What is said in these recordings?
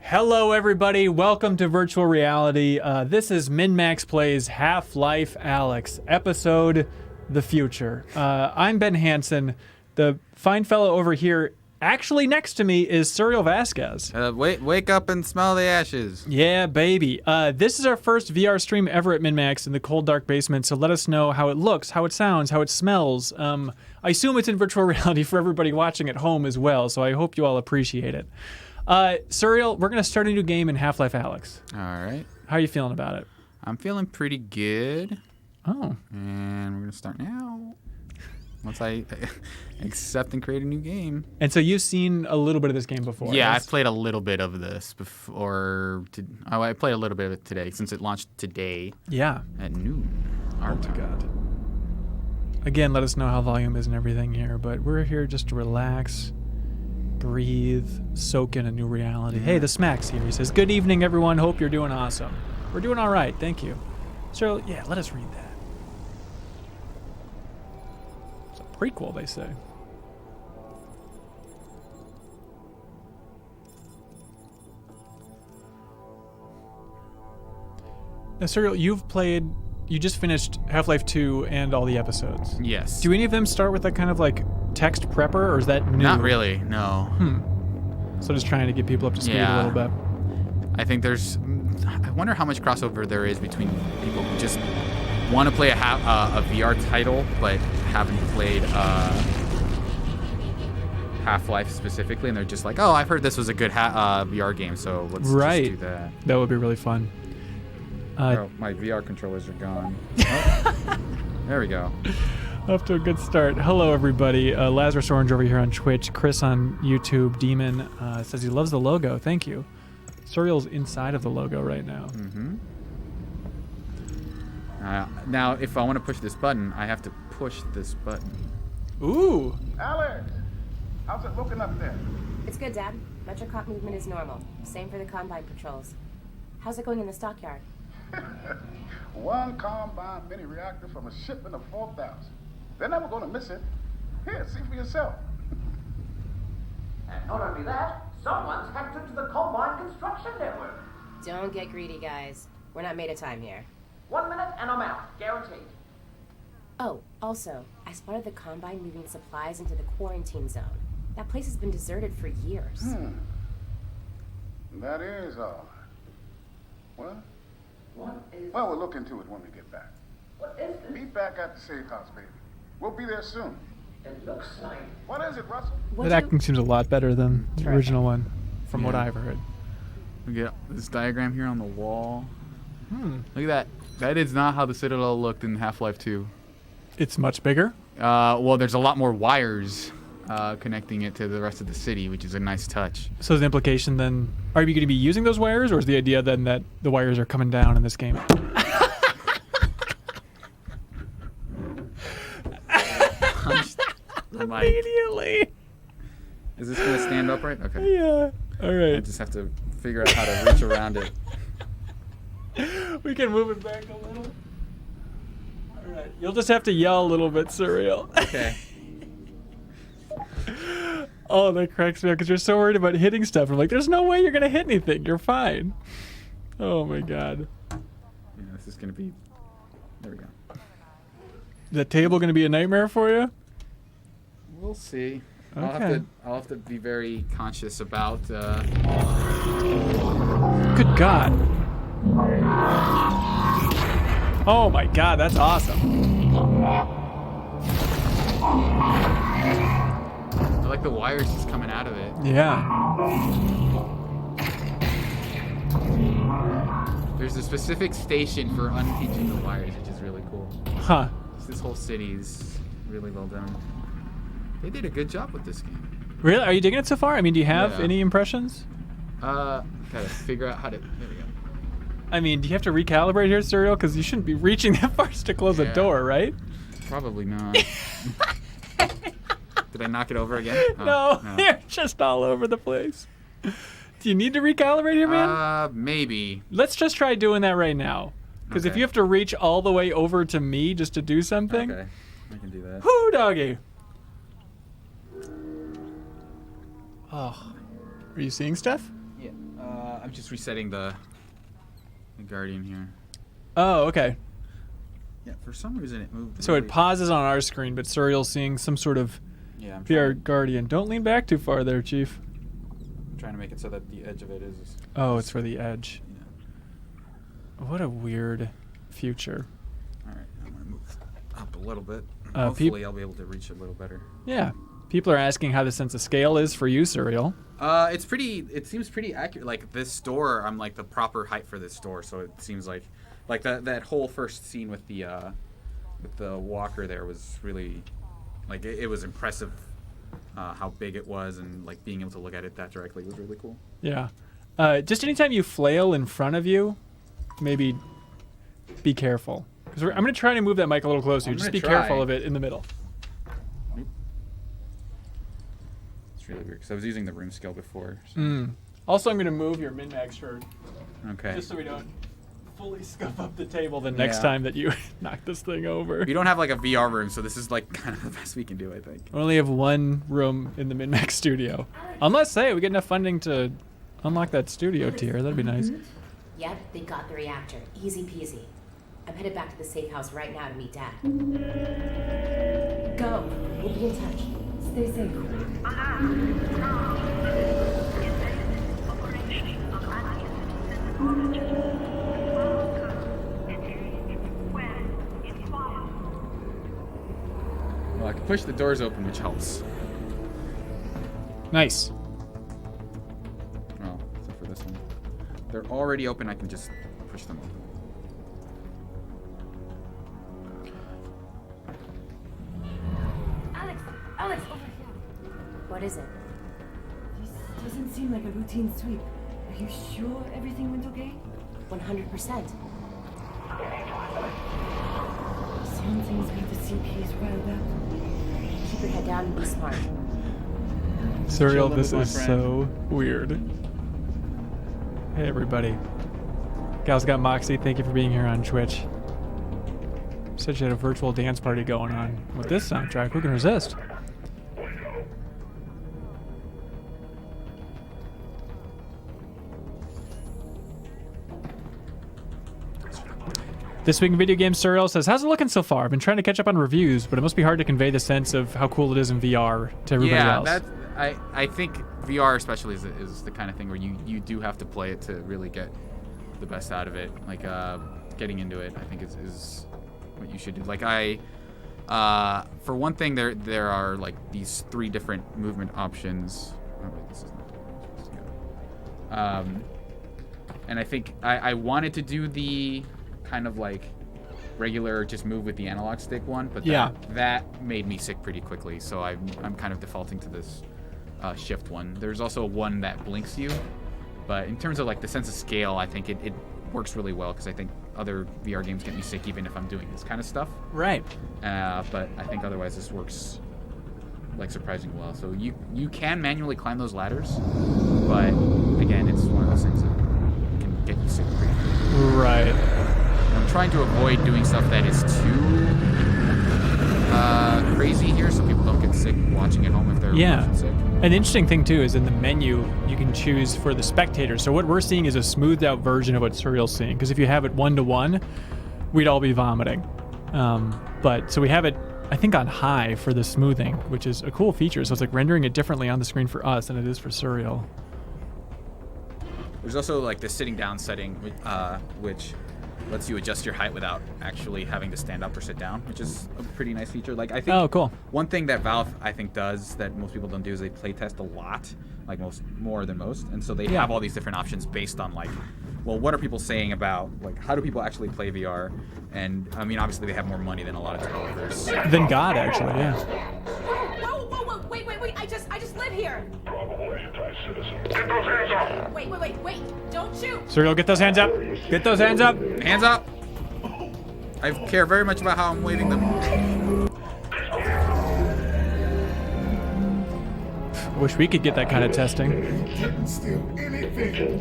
Hello, everybody. Welcome to Virtual Reality. This is MinnMax Plays Half-Life Alyx, episode The Future. I'm Ben Hansen. The fine fellow over here, actually next to me, is Suriel Vasquez. Wake up and smell the ashes. Yeah, baby. This is our first VR stream ever at MinnMax in the cold, dark basement, so let us know how it looks, how it sounds, how it smells. I assume it's in virtual reality for everybody watching at home as well, so I hope you all appreciate it. Suriel, we're going to start a new game in Half-Life Alyx. All right. How are you feeling about it? I'm feeling pretty good. Oh. And we're going to start now. Once I accept and create a new game. And so you've seen a little bit of this game before. Yeah, yes? I've played a little bit of this before. I played a little bit of it today since it launched today. Yeah. At noon. Oh my God. Again, let us know how volume is and everything here, but we're here just to relax, breathe, soak in a new reality. Yeah. Hey, the Smak's here. He says, "Good evening, everyone. Hope you're doing awesome." We're doing all right. Thank you. So, yeah, let us read that. It's a prequel, they say. Now, Suriel, you just finished Half-Life 2 and all the episodes. Yes. Do any of them start with that kind of like text prepper, or is that new? Not really, no. So just trying to get people up to speed a little bit. I think I wonder how much crossover there is between people who just want to play a VR title but haven't played Half-Life specifically, and they're just like, oh, I've heard this was a good VR game, so let's just do that. That would be really fun. Oh, my VR controllers are gone. Oh, there we go. Off to a good start. Hello, everybody. Lazarus Orange over here on Twitch. Chris on YouTube. Demon says he loves the logo. Thank you. Suriel's inside of the logo right now. Mm-hmm. Now, if I want to push this button, I have to push this button. Ooh. Alyx, how's it looking up there? It's good, Dad. Metrocop movement is normal. Same for the Combine patrols. How's it going in the stockyard? One Combine mini reactor from a shipment of 4,000. They're never going to miss it. Here, see for yourself. And not only that, someone's hacked into the Combine construction network. Don't get greedy, guys. We're not made of time here. 1 minute and I'm out, guaranteed. Oh, also, I spotted the Combine moving supplies into the quarantine zone. That place has been deserted for years. That is all. What? What is... Well, we'll look into it when we get back. What is this? Meet back at the safe house, baby. We'll be there soon. It looks like... What is it, Russell? That acting seems a lot better than the original one, from what I've heard. Look at this diagram here on the wall. Look at that. That is not how the Citadel looked in Half-Life 2. It's much bigger? Well, there's a lot more wires connecting it to the rest of the city, which is a nice touch. So is the implication then, are you going to be using those wires, or is the idea then that the wires are coming down in this game? Immediately. Is this going to stand upright? Okay. Yeah. All right. I just have to figure out how to reach around it. We can move it back a little. All right. You'll just have to yell a little bit, Suriel. Okay. Oh, that cracks me up because you're so worried about hitting stuff. I'm like, there's no way you're going to hit anything. You're fine. Oh, my God. Yeah, this is going to be... There we go. Is that table going to be a nightmare for you? We'll see. Okay. I'll have to be very conscious about... Good God. Oh, my God. That's awesome. I like the wires just coming out of it. Yeah. There's a specific station for unhinging the wires, which is really cool. Huh. This whole city is really well done. They did a good job with this game. Really? Are you digging it so far? I mean, do you have Yeah. any impressions? Gotta figure out how to... There we go. I mean, do you have to recalibrate here, Suriel? Because you shouldn't be reaching that far to close a door, right? Probably not. Did I knock it over again? No, you're just all over the place. Do you need to recalibrate here, man? Maybe. Let's just try doing that right now. Because if you have to reach all the way over to me just to do something... Okay, I can do that. Whoo, doggy. Oh. Are you seeing stuff? Yeah. I'm just resetting the Guardian here. Oh, okay. Yeah, for some reason it moved. So really... it pauses on our screen, but Surreal's seeing some sort of VR Guardian. Don't lean back too far there, Chief. I'm trying to make it so that the edge of it is... Oh, it's for the edge. Yeah. What a weird future. All right, I'm going to move up a little bit. Hopefully I'll be able to reach it a little better. Yeah. People are asking how the sense of scale is for you, Surreal. It seems pretty accurate. Like this store, I'm like the proper height for this store, so it seems like that whole first scene with the walker there was really, like it was impressive how big it was, and like being able to look at it that directly was really cool. Yeah. Just anytime you flail in front of you, maybe be careful. Because I'm going to try to move that mic a little closer. Just be careful of it in the middle. Really weird because I was using the room scale before. So. Also, I'm going to move your MinnMax shirt. Okay. Just so we don't fully scuff up the table the next time that you knock this thing over. We don't have like a VR room, so this is like kind of the best we can do, I think. We only have one room in the MinnMax studio. Unless, hey, we get enough funding to unlock that studio tier. That'd be nice. Yep, they got the reactor. Easy peasy. I'm headed back to the safe house right now to meet Dad. Go. We'll be in touch. Stay safe. Well, I can push the doors open, which helps. Nice. Well, except for this one. They're already open, I can just push them open. Alyx, over here. What is it? This doesn't seem like a routine sweep. Are you sure everything went okay? 100%. Something's got the CPs riled up. Keep your head down and be smart. Surreal, this is so weird. Hey, everybody. Gal's Got Moxie, thank you for being here on Twitch. Said you had a virtual dance party going on. With this soundtrack, who can resist? This Week in Video Games Surreal says, how's it looking so far? I've been trying to catch up on reviews, but it must be hard to convey the sense of how cool it is in VR to everybody else. Yeah, I think VR especially is the kind of thing where you do have to play it to really get the best out of it. Like, getting into it, I think is what you should do. Like, for one thing, there are, like, these 3 different movement options. Oh, wait, this is not supposed to go. And I think I wanted to do the kind of like regular just move with the analog stick one, but that made me sick pretty quickly, so I'm kind of defaulting to this shift one. There's also one that blinks you, but in terms of like the sense of scale, I think it works really well, because I think other VR games get me sick even if I'm doing this kind of stuff. Right. But I think otherwise this works like surprisingly well. So you can manually climb those ladders, but again, it's one of those things that can get you sick pretty quickly. Right. I'm trying to avoid doing stuff that is too crazy here, so people don't get sick watching at home if they're motion sick. An interesting thing too is in the menu you can choose for the spectators. So what we're seeing is a smoothed out version of what Surreal's seeing, because if you have it 1-to-1, we'd all be vomiting. But so we have it, I think, on high for the smoothing, which is a cool feature. So it's like rendering it differently on the screen for us than it is for Surreal. There's also like the sitting down setting, which lets you adjust your height without actually having to stand up or sit down, which is a pretty nice feature. Like, I think cool. One thing that Valve, I think, does that most people don't do is they play test a lot, like more than most, and so they have all these different options based on like, well, what are people saying about, like, how do people actually play VR? And I mean, obviously they have more money than a lot of developers. Than God, actually, yeah. Whoa, wait, I just live here. Wait, don't shoot. Surreal, get those hands up. Get those hands up. Hands up. I care very much about how I'm waving them. Wish we could get that kind of testing. Didn't steal anything.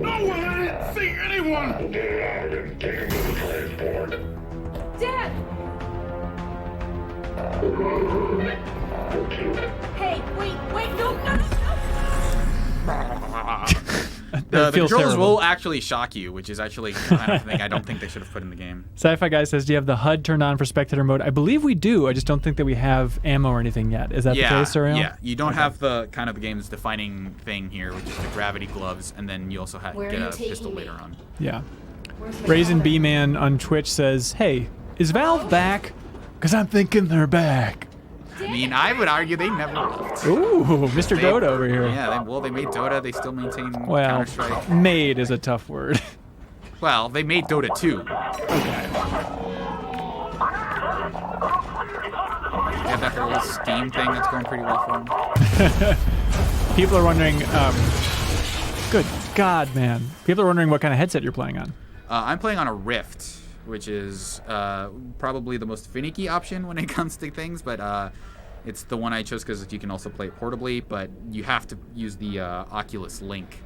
No, I didn't see anyone. Dad! Hey, wait, no. The feels controls terrible. will actually shock you, which is actually the kind of thing I don't think they should have put in the game. Sci-Fi Guy says, do you have the HUD turned on for spectator mode? I believe we do. I just don't think that we have ammo or anything yet. Is that the case, Ariel? Yeah, you don't have the kind of the game's defining thing here, which is the gravity gloves, and then you also Where get are you a pistol taking me? later on. Yeah. Where's my Raisin father? B-Man on Twitch says, hey, is Valve back? Because I'm thinking they're back. I mean, I would argue they never left. Ooh, Mr. Dota over here. Yeah, they made Dota. They still maintain Well, Counter-Strike. made is a tough word. Well, they made Dota 2. They have that whole Steam thing that's going pretty well for them. People are wondering, good God, man. People are wondering what kind of headset you're playing on. I'm playing on a Rift, which is probably the most finicky option when it comes to things, but it's the one I chose because you can also play it portably, but you have to use the Oculus Link,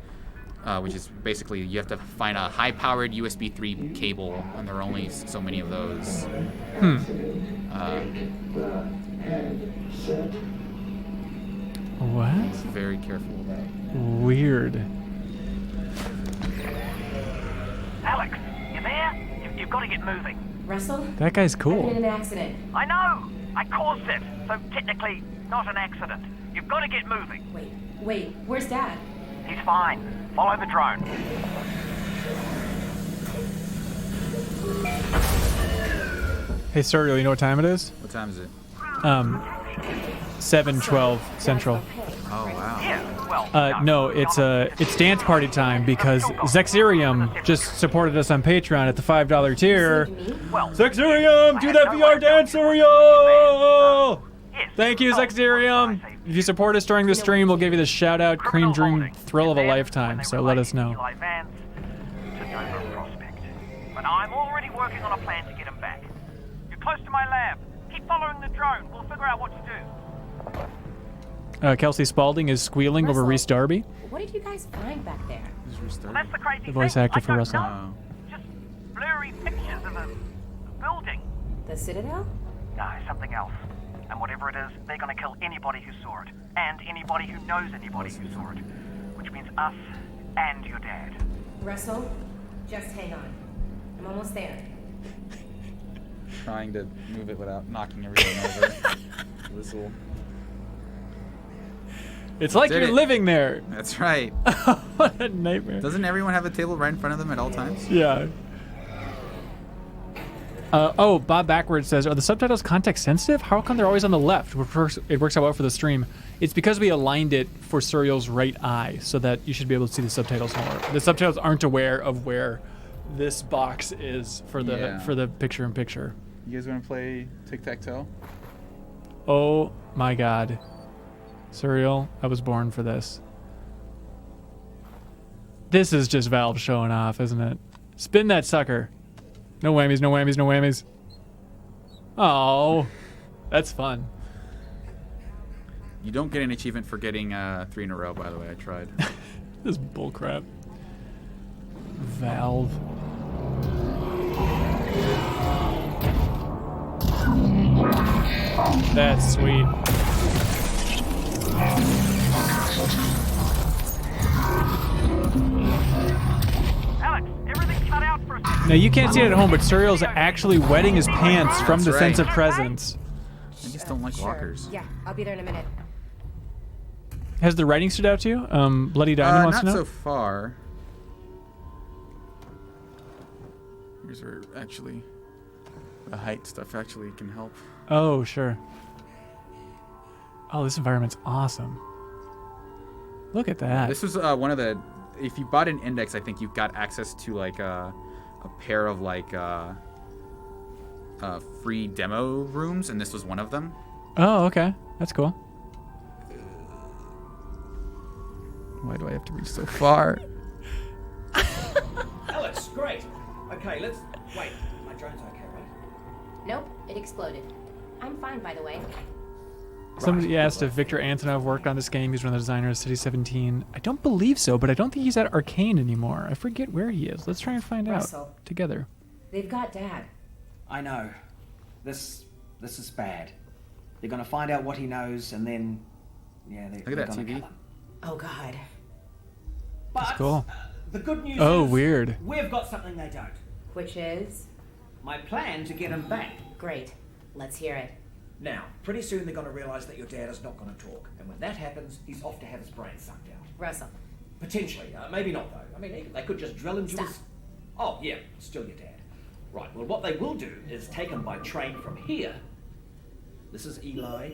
which is basically you have to find a high-powered USB 3 cable, and there are only so many of those. What? Very careful with that. Weird. Alex, you there? You've got to get moving. Russell? That guy's I'm cool. in an accident. I know. I caused it. So technically, not an accident. You've got to get moving. Wait, where's Dad? He's fine. Follow the drone. Hey, Sergio, you know what time it is? What time is it? 7:12 Central. Oh, wow. Yeah, well, No, it's dance party time because Zexirium just supported us on Patreon at the $5 tier. Well, Zexirium, do that VR dance, Ariel! yes. Thank you, Zexirium. If you support us during the stream, we'll give you the shout-out cream dream thrill of a lifetime, so let us know. Eli Vance to Dover Prospect. But I'm already working on a plan to get him back. You're close to my lab. Keep following the drone. We'll figure out what to do. Kelsey Spaulding is squealing over Russell, Reese Darby. What did you guys find back there? Well, that's the crazy The voice thing. actor I for don't Russell. know. Just blurry pictures of a building. The Citadel? No, something else. And whatever it is, they're going to kill anybody who saw it. And anybody who knows anybody who saw it. Which means us and your dad. Russell, just hang on. I'm almost there. Trying to move it without knocking everything over. This will... It's like Did you're it. living there. That's right. What a nightmare. Doesn't everyone have a table right in front of them at all times? Yeah. Bob Backwards says, are the subtitles context sensitive? How come they're always on the left? It works out well for the stream. It's because we aligned it for Suriel's right eye so that you should be able to see the subtitles more. The subtitles aren't aware of where this box is for the picture-in-picture. You guys want to play tic-tac-toe? Oh my God. Suriel, I was born for this. This is just Valve showing off, isn't it? Spin that sucker. No whammies, no whammies, no whammies. Oh, that's fun. You don't get an achievement for getting 3 in a row, by the way. I tried. This is bullcrap. Valve. That's sweet. Alex, everything cut out for a second. Now you can't see it at home, but Suriel's actually wetting his pants from the That's sense right. of presence. I just don't like Sure. walkers. Yeah, I'll be there in a minute. Has the writing stood out to you? Bloody Diamond wants Not to know. so far. Here's where actually the height stuff actually can help. Oh, sure. Oh, this environment's awesome. Look at that. This was one of the. If you bought an index, I think you got access to like a pair of like free demo rooms, and this was one of them. Oh, okay. That's cool. Why do I have to reach so far? Alex, great. Okay, let's wait. My drone's okay, right? Nope, it exploded. I'm fine, by the way. Somebody asked if Victor Antonov worked on this game. He's one of the designers of City 17. I don't believe so, but I don't think he's at Arcane anymore. I forget where he is. Let's try and find Russell. out together. They've got Dad. I know. This is bad. They're gonna find out what he knows, and then, yeah, they're Look at that gonna TV. kill him. Oh, God. But That's cool. The good news Oh, is weird. we've got something they don't. Which is? My plan to get him back. Great. Let's hear it. Now, pretty soon they're going to realise that your dad is not going to talk. And when that happens, he's off to have his brain sucked out. Russell. Potentially. Maybe not, though. I mean, they could just drill into Stop. his... Oh, yeah. Still your dad. Right. Well, what they will do is take him by train from here. This is Eli.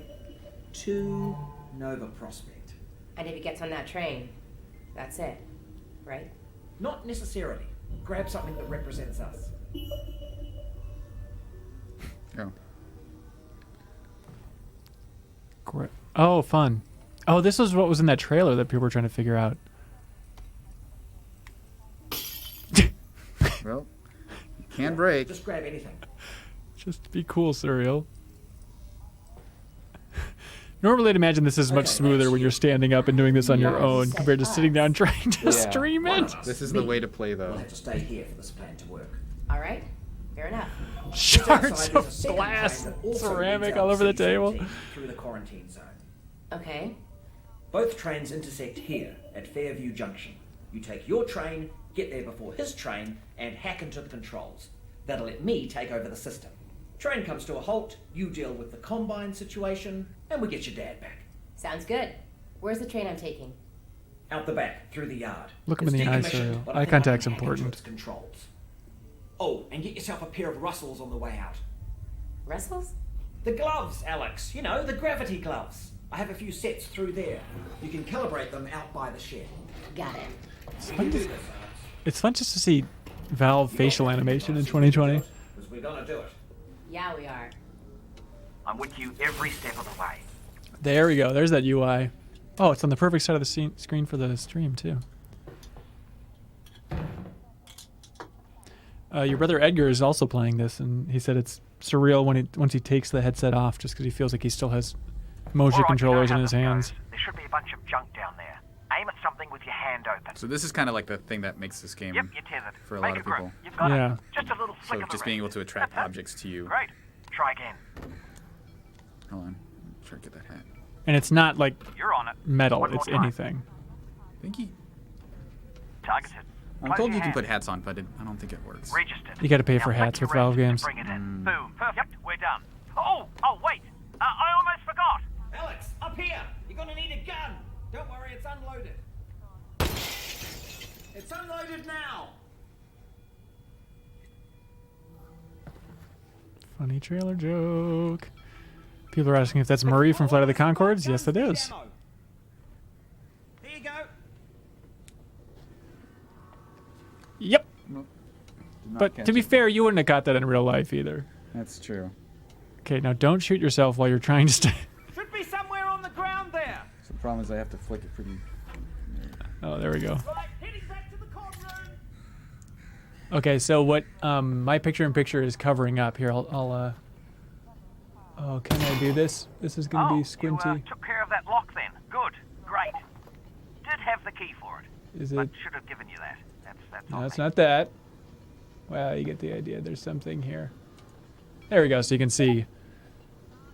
To Nova Prospect. And if he gets on that train, that's it, right? Not necessarily. Grab something that represents us. Oh. Oh, fun. Oh, this was what was in that trailer that people were trying to figure out. Well, you can break. Just grab anything. Just be cool, Surreal. Normally, I'd imagine this is much Okay, smoother next. when you're standing up and doing this on your Yes. own compared to sitting down trying to stream it. This is the way to play, though. We'll have to stay here for this plan to work. All right. Fair enough. Shards Outside, of there's a second glass, train that also ceramic leads all out over the C-17 table. Through the quarantine zone. Okay. Both trains intersect here at Fairview Junction. You take your train, get there before his train, and hack into the controls. That'll let me take over the system. Train comes to a halt, you deal with the Combine situation, and we get your dad back. Sounds good. Where's the train I'm taking? Out the back, through the yard. Look him It's in the eye, decommissioned, Serial. but Eye I think I contact's can hack into important. its controls. Oh, and get yourself a pair of Russells on the way out. Russells? The gloves, Alyx. You know, the gravity gloves. I have a few sets through there. You can calibrate them out by the shed. Got it. It's fun just to see Valve facial animation in 2020. Because we're gonna do it. Yeah, we are. I'm with you every step of the way. There we go. There's that UI. Oh, it's on the perfect side of the screen for the stream, too. Your brother Edgar is also playing this, and he said it's surreal once he takes the headset off, just because he feels like he still has motion All right, controllers you know in how his this hands. goes. There should be a bunch of junk down there. Aim at something with your hand open. So this is kind of like the thing that makes this game Yep, you're tethered. for a Make lot a of grip. people. You've got Yeah. it. Just a little flick So of just the being able wrist. to attract objects to you. Great. Try again. Hold on. Try to get that hat. And it's not like You're on it. metal, One more it's time. anything. I think he... Targeted. I'm Close told your you can hand. put hats on, but I don't think it works. Registered. You gotta pay for Now flick hats your with Valve wrist and games. Bring it in. Boom. Perfect. We're done. Oh, wait. I almost forgot. Alyx, up here! You're gonna need a gun! Don't worry, it's unloaded. It's unloaded now! Funny trailer joke. People are asking if that's Murray from Flight of the Conchords. Yes, it is. Here you go. Yep. Did not But catch to be it. fair, you wouldn't have got that in real life either. That's true. Okay, now don't shoot yourself while you're trying to stay. Should be somewhere on the ground there. So the problem is I have to flick it pretty... Oh, there we go. Right, heading back to the cold room. Okay, so what my picture-in-picture is covering up here. Oh, can I do this? This is gonna be squinty. You took care of that lock then. Good. Great. Did have the key for it. Is But it? should have given you that. That's No, on it's me. not that. Well, you get the idea. There's something here. There we go. So you can see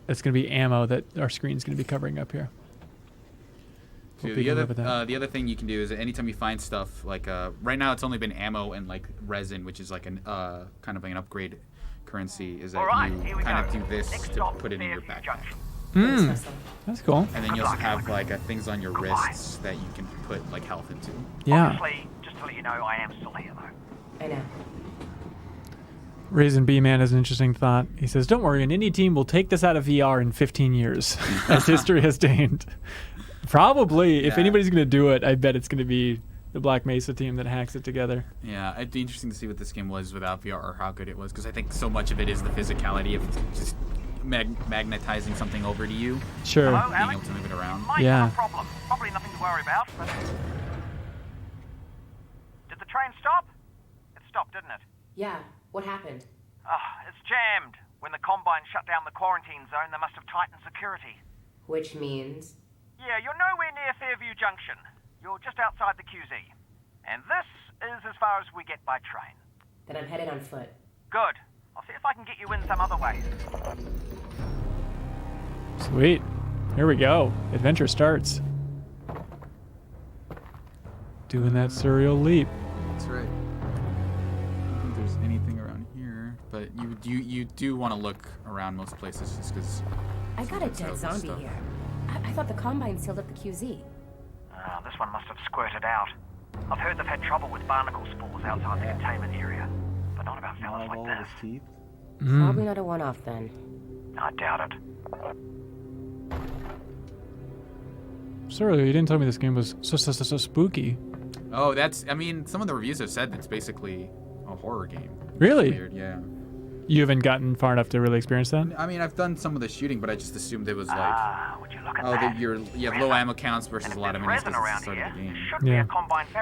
it's going to be ammo that our screen's going to be covering up here. So Hope you can live with that. the other thing you can do is anytime you find stuff like right now it's only been ammo and like resin, which is like an kind of like an upgrade currency, is that All right, you here we kind go. of do this Next to stop, put it in your Fairview backpack. Junction. Hmm. Russell. That's cool. And then you also have like things on your wrists that you can put like health into. Yeah. Obviously, just to let you know, I am still here though. I know. Raisin B Man has an interesting thought. He says, "Don't worry, an indie team will take this out of VR in 15 years, as history has deigned." Probably, if Yeah. anybody's going to do it, I bet it's going to be the Black Mesa team that hacks it together. Yeah, it'd be interesting to see what this game was without VR or how good it was, because I think so much of it is the physicality of just magnetizing something over to you, Sure. Hello, being able Alex? to move it around. Might Yeah. have a problem. Probably nothing to worry about, but... Did the train stop? It stopped, didn't it? Yeah. What happened? It's jammed. When the Combine shut down the quarantine zone, they must have tightened security. Which means? Yeah, you're nowhere near Fairview Junction. You're just outside the QZ. And this is as far as we get by train. Then I'm headed on foot. Good. I'll see if I can get you in some other way. Sweet. Here we go. Adventure starts. Doing that surreal leap. anything around here, but you do want to look around most places just because. I got a dead zombie here. I thought the Combine sealed up the QZ. This one must have squirted out. I've heard they've had trouble with barnacle spores outside the containment area, but not about fellas like this. Teeth. Probably not a one-off then. I doubt it. Sorry, you didn't tell me this game was so spooky. Oh, I mean, some of the reviews have said it's basically a horror game. Really? Weird, yeah. You haven't gotten far enough to really experience that? I mean, I've done some of the shooting, but I just assumed it was like, would you look at that? you have low ammo counts versus a lot of minis because it's the start of the game. Yeah.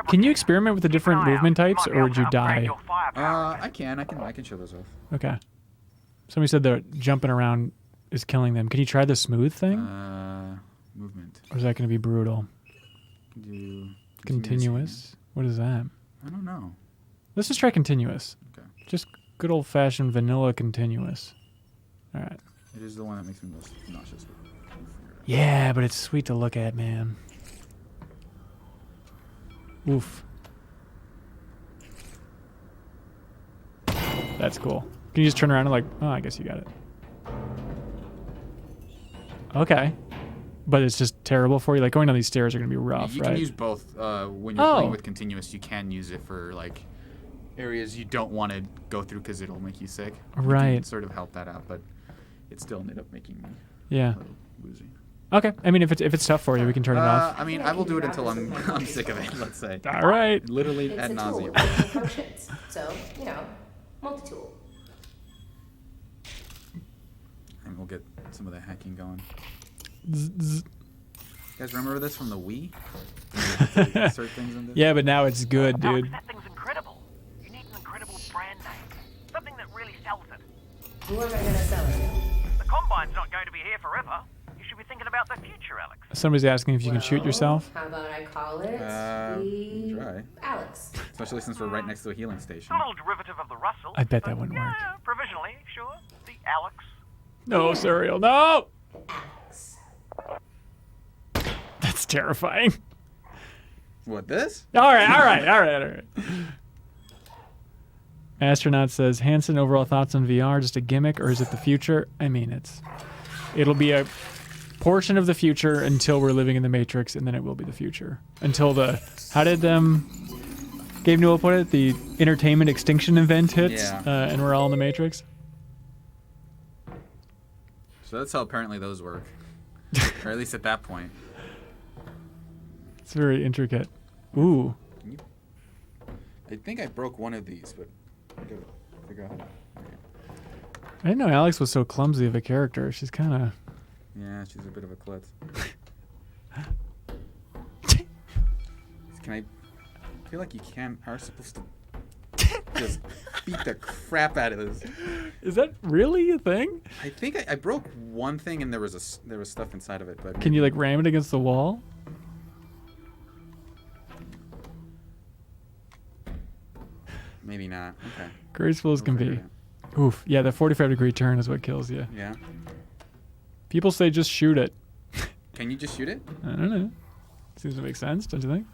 Can you experiment with the different movement types, or would you die? I can show those off. Okay. Somebody said that jumping around is killing them. Can you try the smooth thing? Movement. Or is that going to be brutal? Do Continuous? What is that? I don't know. Let's just try continuous. Okay. Just good old-fashioned vanilla continuous. All right. It is the one that makes me most nauseous. Yeah, but it's sweet to look at, man. Oof. That's cool. Can you just turn around and like, oh, I guess you got it. Okay. But it's just terrible for you. Like going down these stairs are going to be rough, you right? can use both. When you're playing with continuous, you can use it for like areas you don't want to go through because it'll make you sick. Right. You can sort of help that out, but it still ended up making me a little woozy. Okay. I mean, if it's tough for you, we can turn it off. I mean, I will do it until I'm sick of it. Let's say. All right. Literally It's ad a tool. nauseum. It functions. So, multi-tool. And we'll get some of the hacking going. Zzz. You guys remember this from the Wii? Insert things into? Yeah, but now it's good, Alex, dude. that thing's incredible. You need an incredible brand name. Something that really sells it. Who am I going to sell it to? The Combine's not going to be here forever. You should be thinking about the future, Alex. Somebody's asking if you can shoot yourself. How about I call it Try. Alyx? Especially since we're right next to a healing station. It's a little derivative of the Russell. I bet that wouldn't work. Yeah, provisionally, sure. The Alyx. No, Serial, no! Alyx. That's terrifying. What, this? All right. Astronaut says, Hanson, overall thoughts on VR, just a gimmick, or is it the future? I mean, it'll be a portion of the future until we're living in the Matrix, and then it will be the future. Until how did Gabe Newell put it? The entertainment extinction event hits, and we're all in the Matrix. So that's how apparently those work. Or at least at that point. It's very intricate. Ooh. I think I broke one of these, but I gotta figure out how to. I didn't know Alyx was so clumsy of a character. She's kind of... Yeah, she's a bit of a klutz. I feel like you are supposed to just beat the crap out of this. Is that really a thing? I think I broke one thing and there was stuff inside of it. But can you like ram it against the wall? Maybe not. Okay. Graceful as can be. Oof. Yeah, the 45-degree turn is what kills you. Yeah. People say just shoot it. Can you just shoot it? I don't know. Seems to make sense, don't you think?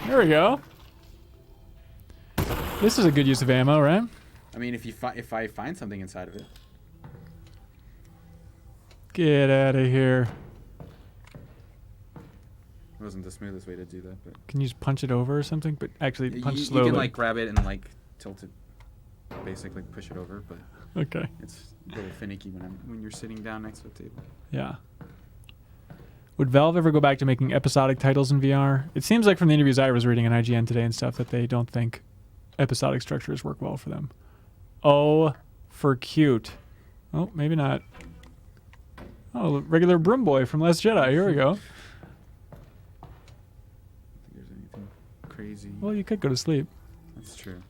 There we go. This is a good use of ammo, right? I mean, if I find something inside of it. Get out of here. It wasn't the smoothest way to do that, but. Can you just punch it over or something? But actually, punch slowly. You can like grab it and like tilt it, basically push it over, but. Okay. It's a little finicky when you're sitting down next to a table. Yeah. Would Valve ever go back to making episodic titles in VR? It seems like from the interviews I was reading on IGN today and stuff that they don't think episodic structures work well for them. Oh, for cute. Oh, maybe not. Oh, regular Broom Boy from Last Jedi. Here we go. I don't think there's anything crazy. Well, you could go to sleep. That's true.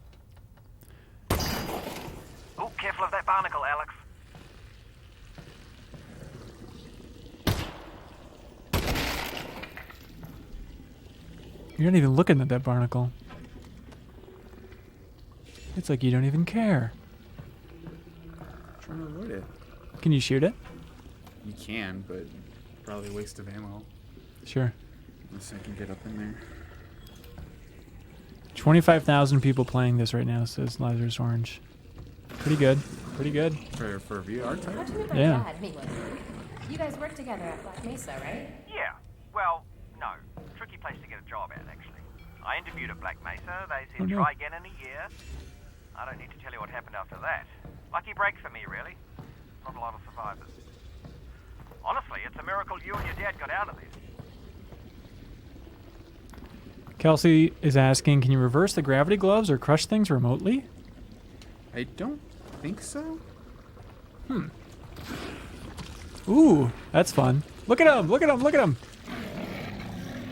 Oh, careful of that barnacle, Alyx. You're not even looking at that barnacle. It's like you don't even care. I'm trying to avoid it. Can you shoot it? You can, but probably a waste of ammo. Sure. Unless I can get up in there. 25,000 people playing this right now, says Lazarus Orange. Pretty good. Pretty good. For VR type? How'd you meet my Yeah. dad, anyway? You guys work together at Black Mesa, right? Yeah. Well, no. Tricky place to get a job at, actually. I interviewed at Black Mesa. They said Oh, no. try again in a year. I don't need to tell you what happened after that. Lucky break for me, really. Not a lot of survivors. Honestly, it's a miracle you and your dad got out of this. Kelsey is asking, can you reverse the gravity gloves or crush things remotely? I don't think so. Ooh, that's fun. Look at him! Look at him! Look at him!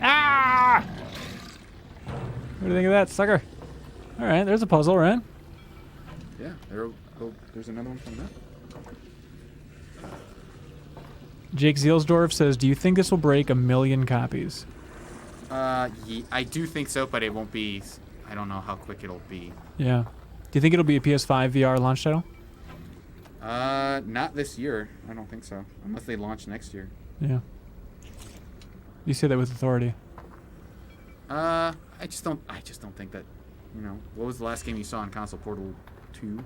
Ah! What do you think of that, sucker? All right, there's a puzzle, right? Yeah, there's another one coming up. Jake Zielsdorf says, do you think this will break 1 million copies? I do think so, but it won't be. I don't know how quick it'll be. Yeah. Do you think it'll be a PS5 VR launch title? Not this year. I don't think so. Unless they launch next year. Yeah. You say that with authority. I just don't think that. You know, what was the last game you saw on console? Portal 2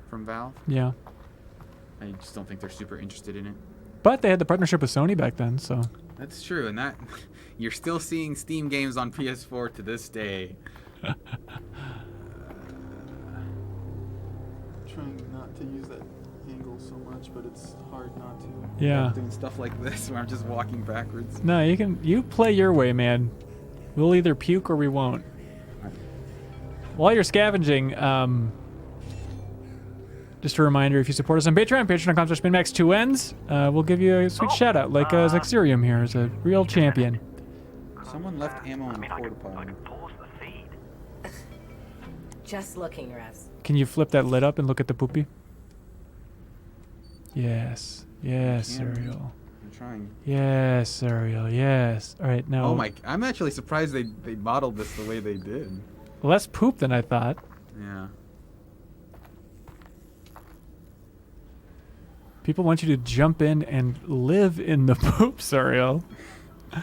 from Valve. Yeah. I just don't think they're super interested in it. But they had the partnership with Sony back then, so. That's true, and that you're still seeing Steam games on PS4 to this day. Trying not to use that angle so much, but it's hard not to. Yeah. Like doing stuff like this where I'm just walking backwards. No, you play your way, man. We'll either puke or we won't. While you're scavenging, just a reminder, if you support us on Patreon, patreon.com/MinnMax2Ns, we'll give you a sweet shout out, like Zexerium here is a real champion. Someone left ammo in the porta I potty. could pause the feed. Just looking, Russ. Can you flip that lid up and look at the poopy? Yes. Yes, can. Ariel. I'm trying. Yes, Ariel. Yes. All right, now. Oh my! I'm actually surprised they modeled this the way they did. Less poop than I thought. Yeah. People want you to jump in and live in the poops, Ariel. I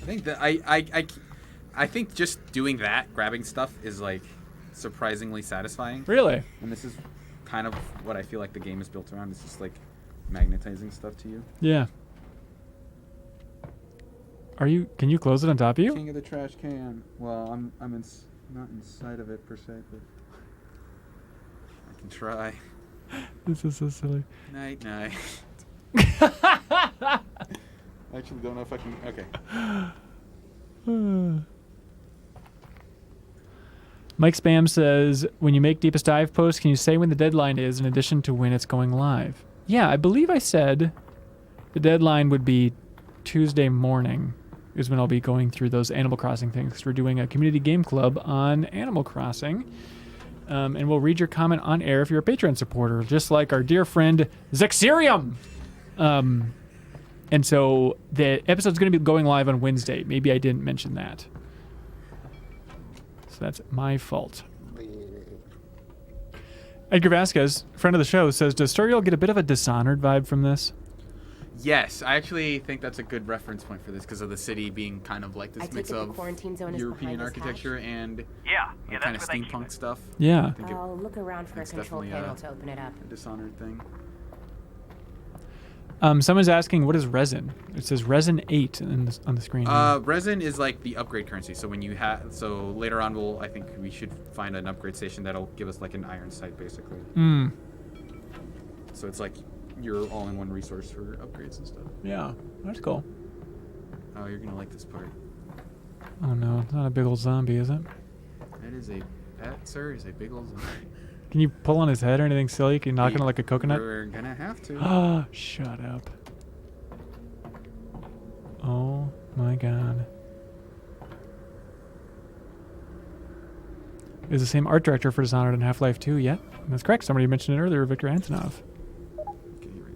think that I think just doing that, grabbing stuff, is like surprisingly satisfying. Really? And this is kind of what I feel like the game is built around. It's just like magnetizing stuff to you. Yeah. Can you close it on top of you? King of the trash can. Well, I'm not inside of it per se, but I can try. This is so silly. Night night. I actually don't know if I can. Okay. Mike Spam says, when you make Deepest Dive posts, can you say when the deadline is in addition to when it's going live? Yeah, I believe I said the deadline would be Tuesday morning is when I'll be going through those Animal Crossing things, 'cause we're doing a community game club on Animal Crossing. And we'll read your comment on air if you're a Patreon supporter, just like our dear friend Zexerium. And so the episode's going to be going live on Wednesday. Maybe I didn't mention that. So that's my fault. Edgar Vasquez, friend of the show, says, does Sturgill get a bit of a Dishonored vibe from this? Yes, I actually think that's a good reference point for this because of the city being kind of like I this take mix it the of quarantine zone is European behind this architecture and Yeah, like that's kind of where they keep steampunk it. stuff. Yeah. I think I'll look around for a it's control definitely, panel to open it up. a Dishonored thing. Someone's asking, what is resin? It says resin 8 on the screen. Resin is like the upgrade currency. So when you so later on, I think we should find an upgrade station that'll give us like an iron sight, basically. So it's like your all-in-one resource for upgrades and stuff. Yeah, that's cool. Oh, you're gonna like this part. Oh no, it's not a big old zombie, is it? That, sir, is a big old zombie. Can you pull on his head or anything silly? Can you knock on it like a coconut? We're gonna have to. Oh, shut up. Oh my god. Is the same art director for Dishonored and Half-Life 2 yet? That's correct. Somebody mentioned it earlier, Victor Antonov. Okay, here we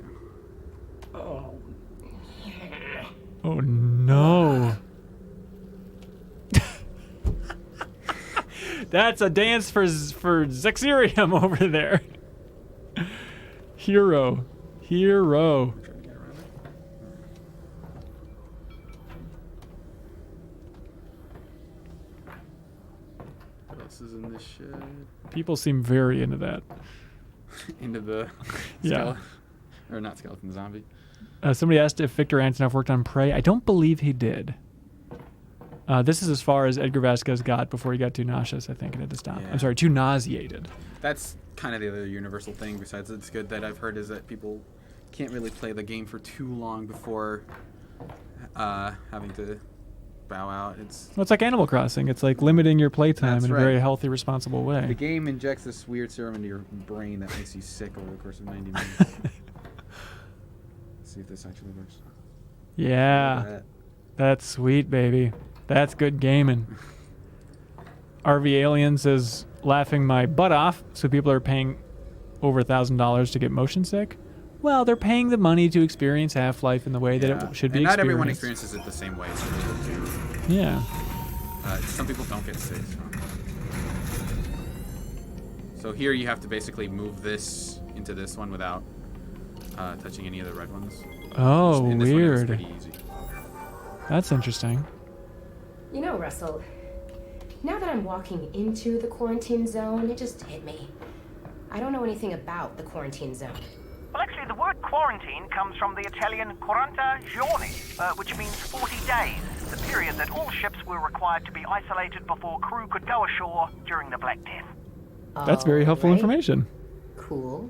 go. Oh no. That's a dance for Zexerium over there. Hero. Trying to get around it. is in this shit? People seem very into that. Into the Yeah. or not skeleton, zombie. Somebody asked if Victor Antonov worked on Prey. I don't believe he did. This is as far as Edgar Vasquez got before he got too nauseous, I think, and had to stop. Yeah. I'm sorry, too nauseated. That's kind of the other universal thing, besides it's good that I've heard, is that people can't really play the game for too long before having to bow out. Well, it's like Animal Crossing. It's like limiting your playtime That's in a right. very healthy, responsible way. The game injects this weird serum into your brain that makes you sick over the course of 90 minutes. Let's see if this actually works. Yeah. That's sweet, baby. That's good gaming. RV Alien says, laughing my butt off, so people are paying over $1,000 to get motion sick? Well, they're paying the money to experience Half-Life in the way that it should be and not experienced. everyone experiences it the same way. Some people do. Yeah. Some people don't get sick. So here you have to basically move this into this one without touching any of the red ones. Oh, In this one, weird. it's pretty easy. That's interesting. You know, Russell, now that I'm walking into the quarantine zone, it just hit me. I don't know anything about the quarantine zone. Well, actually, the word quarantine comes from the Italian 40 giorni, which means 40 days, the period that all ships were required to be isolated before crew could go ashore during the Black Death. That's very helpful Alright. information. Cool.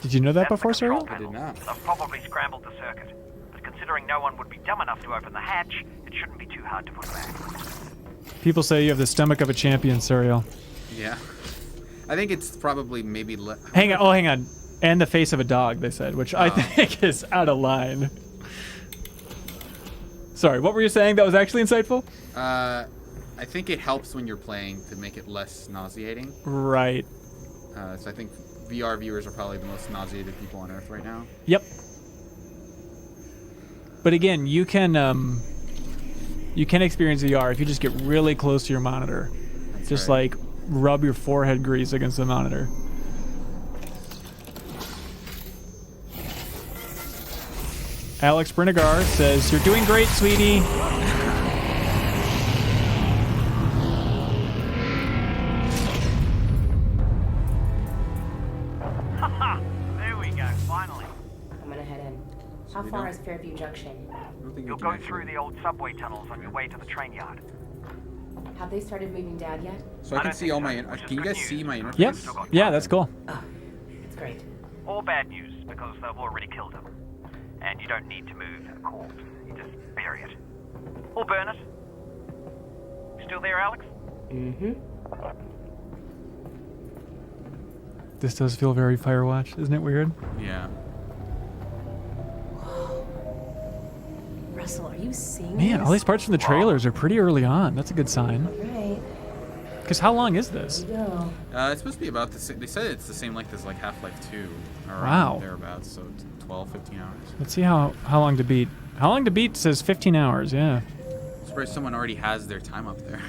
Did you know that That's the before, control Serial? panel. I did not. They've probably scrambled the circuit. But considering no one would be dumb enough to open the hatch, it shouldn't be too hard to put back. People say you have the stomach of a champion, Serial. Yeah. I think it's probably maybe... Hang on. And the face of a dog, they said, which I think is out of line. Sorry, what were you saying that was actually insightful? I think it helps when you're playing to make it less nauseating. Right. So I think VR viewers are probably the most nauseated people on Earth right now. Yep. But again, you can experience VR if you just get really close to your monitor. That's Just right. like rub your forehead grease against the monitor. Alex Brinigar says, "You're doing great, sweetie." There we go, finally. I'm gonna head in. How we far don't- is Fairview Junction? I don't think You'll we can go through the old subway tunnels on your way to the train yard. Have they started moving Dad yet? So I I can don't see think all so, my... which is Can you good guys news. see my interface? Yep. Still got Yeah, time. that's cool. Oh, that's great. Or bad news, because they've already killed him. And you don't need to move a corpse. You just bury it. Or burn it. Still there, Alex? Mm-hmm. This does feel very Firewatch, isn't it weird? Yeah. Russell, are you seeing Man, this? all these parts from the trailers are pretty early on. That's a good sign. Right. Because how long is this? Here we go. It's supposed to be about the same... They said it's the same length as like Half-Life 2. Around Wow. thereabouts, so it's 12, 15 hours. Let's see how long to beat. How long to beat says 15 hours, yeah. I'm surprised someone already has their time up there.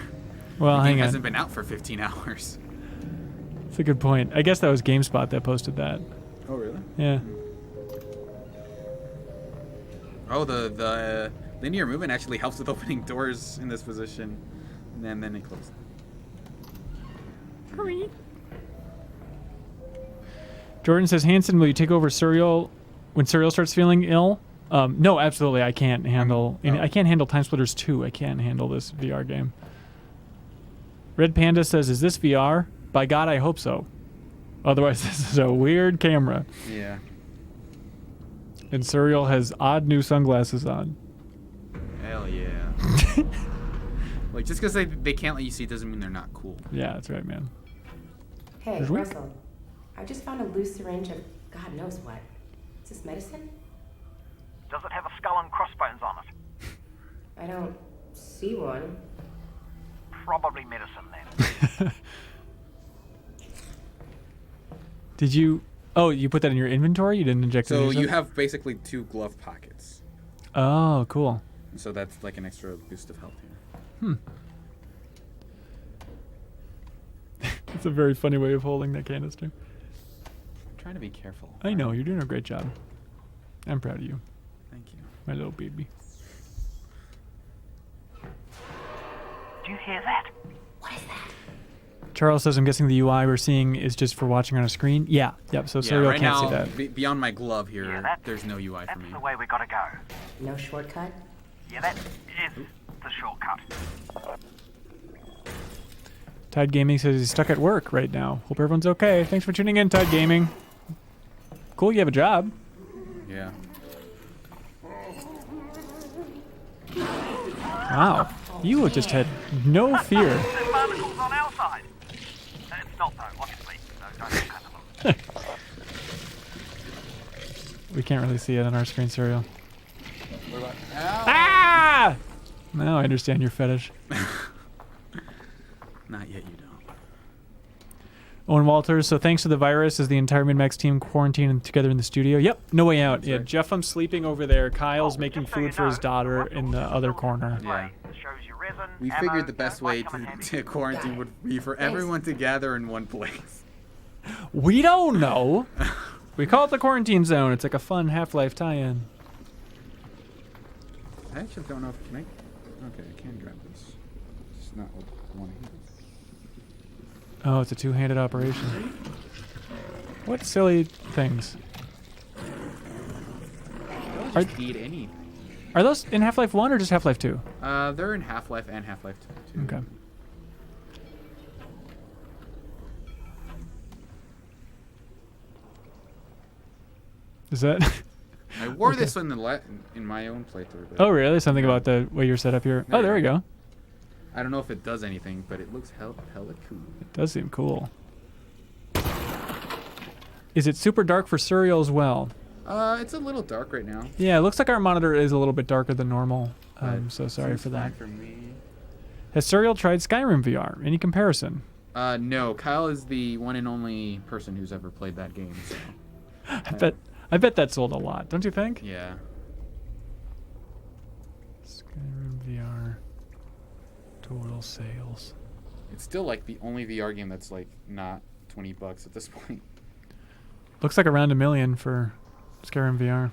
Well, The game hang on. hasn't been out for 15 hours. That's a good point. I guess that was GameSpot that posted that. Oh, really? Yeah. Oh, the linear movement actually helps with opening doors in this position. And then it closes. Jordan says, Hanson, will you take over Serial when Serial starts feeling ill? No, absolutely. I can't handle. I can't handle Time Splitters 2. I can't handle this VR game. Red Panda says, "Is this VR? By God, I hope so. Otherwise, this is a weird camera." Yeah. And Serial has odd new sunglasses on. Hell yeah. Like, just because they can't let you see doesn't mean they're not cool. Yeah, that's right, man. Hey, There's we- Russell. I just found a loose syringe of God knows what. Is this medicine? Does it have a skull and crossbones on it? I don't see one. Probably medicine then. Did you... Oh, you put that in your inventory? You didn't inject it So yourself? you have basically 2 glove pockets. Oh, cool. And so that's like an extra boost of health here. It's a very funny way of holding that canister. I'm trying to be careful. I know, you're doing a great job. I'm proud of you, Thank you. my little baby. Do you hear that? What is that? Charles says, I'm guessing the UI we're seeing is just for watching on a screen. Yeah. Yep. So Serial right can't now, see that. Beyond my glove here, Yeah, there's no UI for me. That's the way we gotta go. No shortcut? Yeah, that is the shortcut. Tide Gaming says he's stuck at work right now. Hope everyone's okay. Thanks for tuning in, Tide Gaming. Cool, you have a job. Yeah. Wow. You just had no fear. There's barnacles on our side. It's not though, obviously. So don't have a look. We can't really see it on our screen, Serial. Ah! Now I understand your fetish. Not yet, you don't. Owen Walters, so thanks to the virus, is the entire MinnMax team quarantined together in the studio? Yep, no way out. Yeah, Jeff, I'm sleeping over there. Kyle's making food for his daughter in the other corner. Yeah. Shows you resin, We ammo, figured the best way might come in handy. to quarantine would be for everyone to gather in one place. We don't know. We call it the quarantine zone. It's like a fun Half-Life tie-in. I actually don't know if can I. Okay, I can grab this. It's not what I want to use. Oh, it's a two-handed operation. What silly things? Are eat anything. Are those in Half-Life 1 or just Half-Life 2? They're in Half-Life and Half-Life 2. Okay. Is that? I wore Okay. this in in my own playthrough. But Oh, really? Something about the way you're set up here? Oh, there we go. I don't know if it does anything, but it looks hella cool. It does seem cool. Is it super dark for Serial as well? It's a little dark right now. Yeah, it looks like our monitor is a little bit darker than normal. but So sorry seems for that. fine for me. Has Serial tried Skyrim VR? Any comparison? No. Kyle is the one and only person who's ever played that game. So. I bet that sold a lot, don't you think? Yeah. Skyrim VR total sales. It's still like the only VR game that's like not $20 at this point. Looks like around $1 million for Skyrim VR.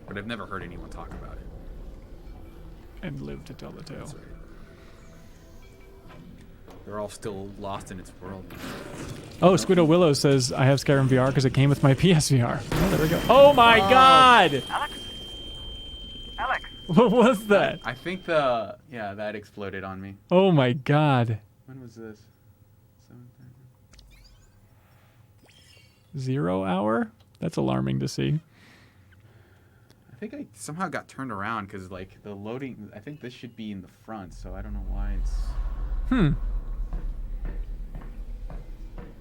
But I've never heard anyone talk about it. And live to tell the tale. That's right. They're all still lost in its world. Oh, Squiddo Willow says I have Skyrim VR because it came with my PSVR. Oh, there we go. Oh my God! Alyx? Alyx? What was that? I think that exploded on me. Oh my God! When was this? 7:30. 0 hour? That's alarming to see. I think I somehow got turned around because like the loading. I think this should be in the front, so I don't know why it's.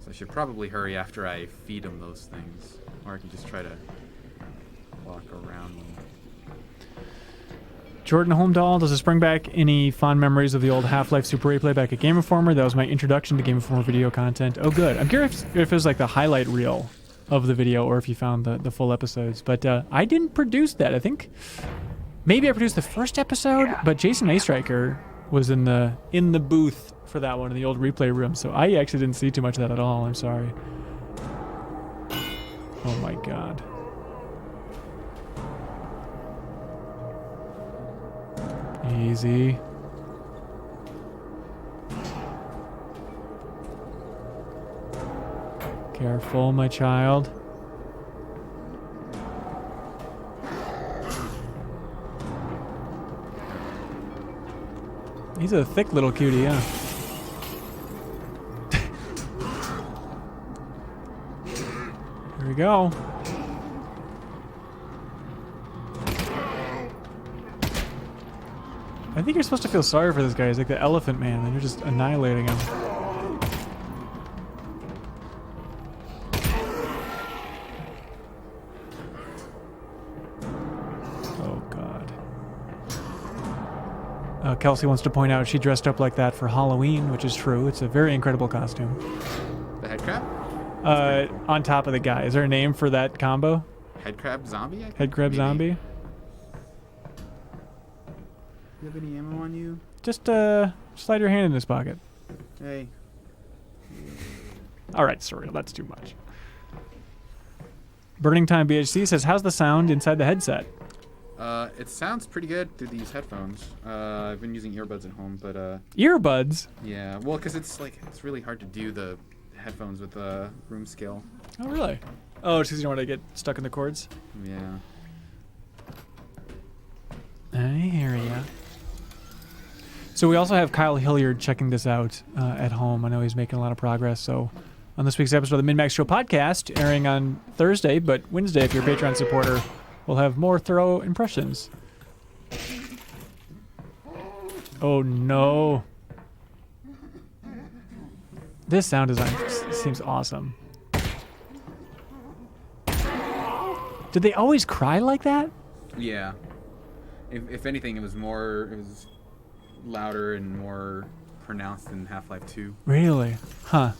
So I should probably hurry after I feed them those things, or I can just try to walk around them. Jordan Holmdahl, does this bring back any fond memories of the old Half-Life Super replay back at Game Informer? That was my introduction to Game Informer video content. Oh, good. I'm curious if it was like the highlight reel of the video or if you found the full episodes. But I didn't produce that. I think maybe I produced the first episode, but Jason Maystriker was in the booth for that one in the old replay room. So I actually didn't see too much of that at all. I'm sorry. Oh my God. Easy. Careful, my child. He's a thick little cutie, yeah. Here we go. I think you're supposed to feel sorry for this guy. He's like the elephant man, and you're just annihilating him. Oh, God. Kelsey wants to point out she dressed up like that for Halloween, which is true. It's a very incredible costume. The head crab? On top of the guy. Is there a name for that combo? Head crab zombie? I think? Head crab Maybe. zombie? You have any ammo on you? Just slide your hand in his pocket. Hey. All right, Surreal, that's too much. Burning Time BHC says, how's the sound inside the headset? It sounds pretty good through these headphones. I've been using earbuds at home, but Earbuds? yeah, well, because it's really hard to do the headphones with room scale. Oh, really? Oh, it's because you don't want to get stuck in the cords? Yeah. I hear ya. So we also have Kyle Hilliard checking this out at home. I know he's making a lot of progress. So on this week's episode of the MinnMax Show podcast, airing on Thursday, but Wednesday, if you're a Patreon supporter, we'll have more thorough impressions. Oh no. This sound design seems awesome. Did they always cry like that? Yeah. If anything, it was louder and more pronounced than Half-Life 2. Really? Huh.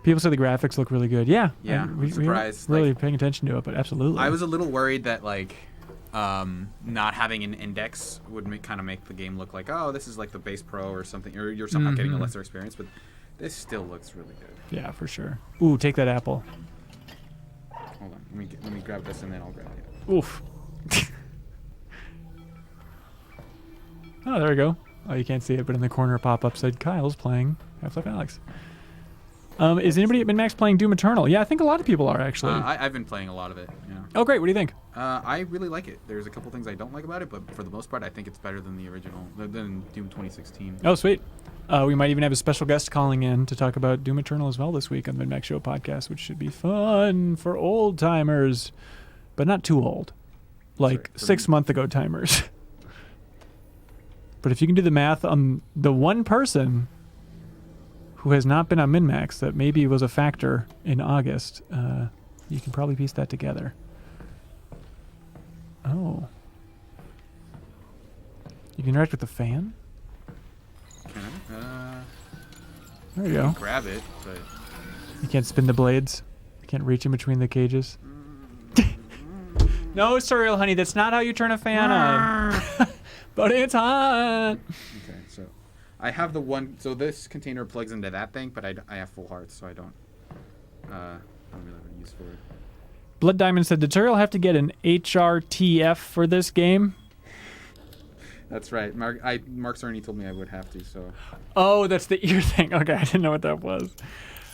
People say the graphics look really good. Yeah. Yeah, I'm surprised. We weren't really paying attention to it, but absolutely. I was a little worried that not having an index would kind of make the game look like, oh, this is like the base pro or something, or you're somehow getting a lesser experience, but this still looks really good. Yeah, for sure. Ooh, take that apple. Hold on, let me grab this and then I'll grab it. Oof. Oh, there we go. Oh, you can't see it, but in the corner pop-up said Kyle's playing Half-Life Alyx. Is anybody at MinnMax playing Doom Eternal? Yeah, I think a lot of people are, actually. I've been playing a lot of it, yeah. Oh, great. What do you think? I really like it. There's a couple things I don't like about it, but for the most part, I think it's better than the original, than Doom 2016. Oh, sweet. We might even have a special guest calling in to talk about Doom Eternal as well this week on the MinnMax Show podcast, which should be fun for old-timers, but not too old. Like 6-month-ago timers. But if you can do the math on the one person who has not been on MinnMax that maybe was a factor in August, you can probably piece that together. Oh. You can interact with the fan? Can I? There you go. Grab it, but... You can't spin the blades? You can't reach in between the cages? No, Surreal Honey, that's not how you turn a fan on. But it's hot. Okay, so I have the one. So this container plugs into that thing, but I have full hearts, so I don't really have any use for it. Blood Diamond said, did Turiel have to get an HRTF for this game? That's right. Mark Cerny told me I would have to, so. Oh, that's the ear thing. Okay, I didn't know what that was.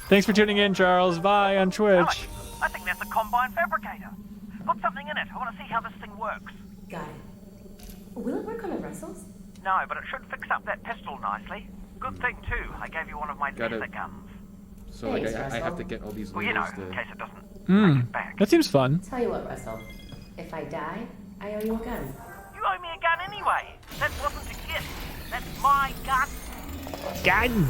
Thanks for tuning in, Charles. Bye on Twitch. Alex, I think that's a combine fabricator. Put something in it. I want to see how this thing works. Got it. Will it work on the Russells? No, but it should fix up that pistol nicely. Good thing, too. I gave you one of my laser guns. So like, I have to get all these Well, you know, lasers in case it doesn't Mm. break it back. That seems fun. Tell you what, Russell. If I die, I owe you a gun. You owe me a gun anyway. That wasn't a gift. That's my gun. Gun!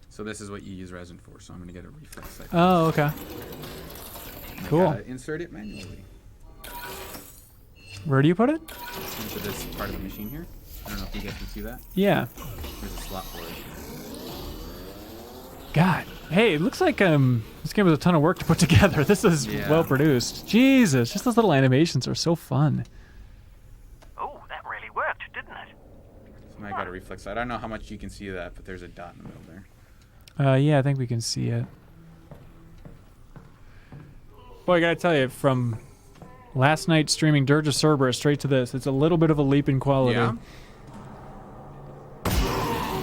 So this is what you use resin for, so I'm going to get a reflex sight. Oh, okay. Cool. Insert it manually. Where do you put it? Into this part of the machine here. I don't know if you guys can see that. Yeah. There's a slot for it. God. Hey, it looks like this game was a ton of work to put together. This is well produced. Jesus, just those little animations are so fun. Oh, that really worked, didn't it? So now I got a reflex sight. I don't know how much you can see of that, but there's a dot in the middle there. Yeah, I think we can see it. Boy, I gotta tell you, from last night streaming Dirge of Cerberus straight to this, it's a little bit of a leap in quality. Yeah.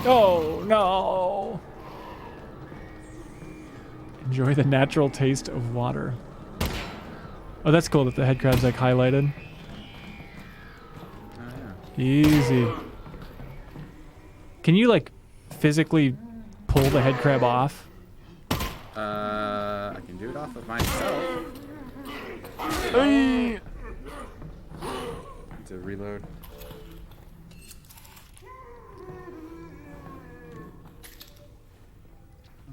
Oh, no. Enjoy the natural taste of water. Oh, that's cool that the head crab's like highlighted. Oh, yeah. Easy. Can you like physically pull the head crab off? I can do it off of myself. Hey. To reload.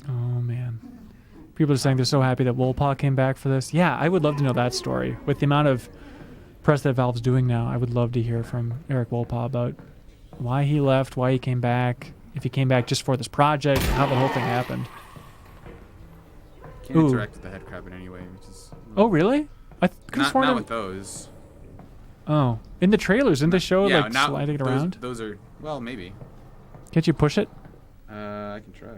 Oh man. People are saying they're so happy that Wolpaw came back for this. Yeah, I would love to know that story. With the amount of press that Valve's doing now, I would love to hear from Eric Wolpaw about why he left, why he came back, if he came back just for this project, how the whole thing happened. Can't interact with the head crab in any way, which is... Oh, really? Not with those. Oh, in the trailers, in the show, Yeah, like now sliding it around. Those are well, maybe. Can't you push it? I can try.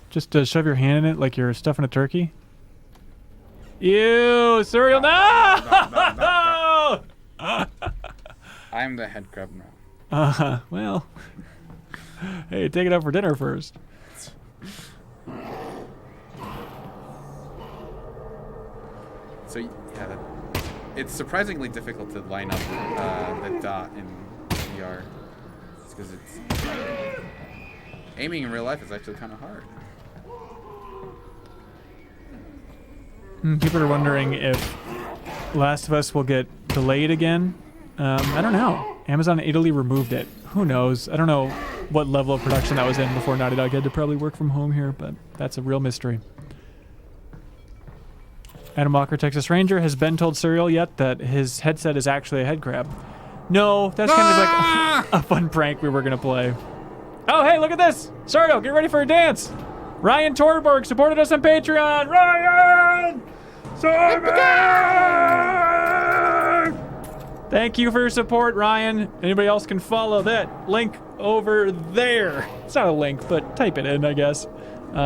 Just shove your hand in it like you're stuffing a turkey. Ew, cereal! No! I'm the head crab now. Well. Hey, take it out for dinner first. So yeah, it's surprisingly difficult to line up the dot in VR, because it's aiming in real life is actually kind of hard. People are wondering if Last of Us will get delayed again. I don't know. Amazon Italy removed it. Who knows? I don't know what level of production that was in before Naughty Dog had to probably work from home here, but that's a real mystery. Adam Walker, Texas Ranger, has Ben told Serial yet that his headset is actually a head crab? No, that's kind of like a fun prank we were going to play. Oh, hey, look at this! Serial, get ready for a dance! Ryan Torberg supported us on Patreon! Ryan! Thank you for your support, Ryan. Anybody else can follow that link over there. It's not a link, but type it in, I guess.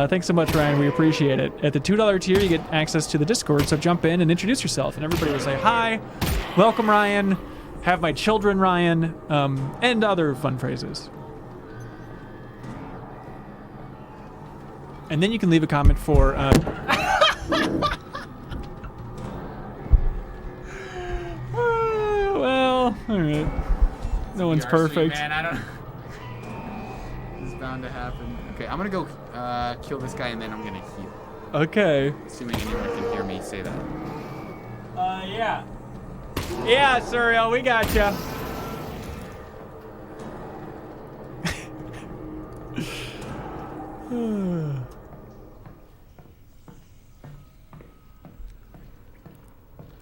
Thanks so much, Ryan. We appreciate it. At the $2 tier, you get access to the Discord, so jump in and introduce yourself, and everybody will say, hi, welcome, Ryan, have my children, Ryan, and other fun phrases. And then you can leave a comment for... well, all right. No one's perfect. Man, I don't... It's bound to happen. Okay, I'm gonna go kill this guy, and then I'm gonna heal. Okay. Assuming anyone can hear me say that. Yeah. Yeah, Serial, we gotcha.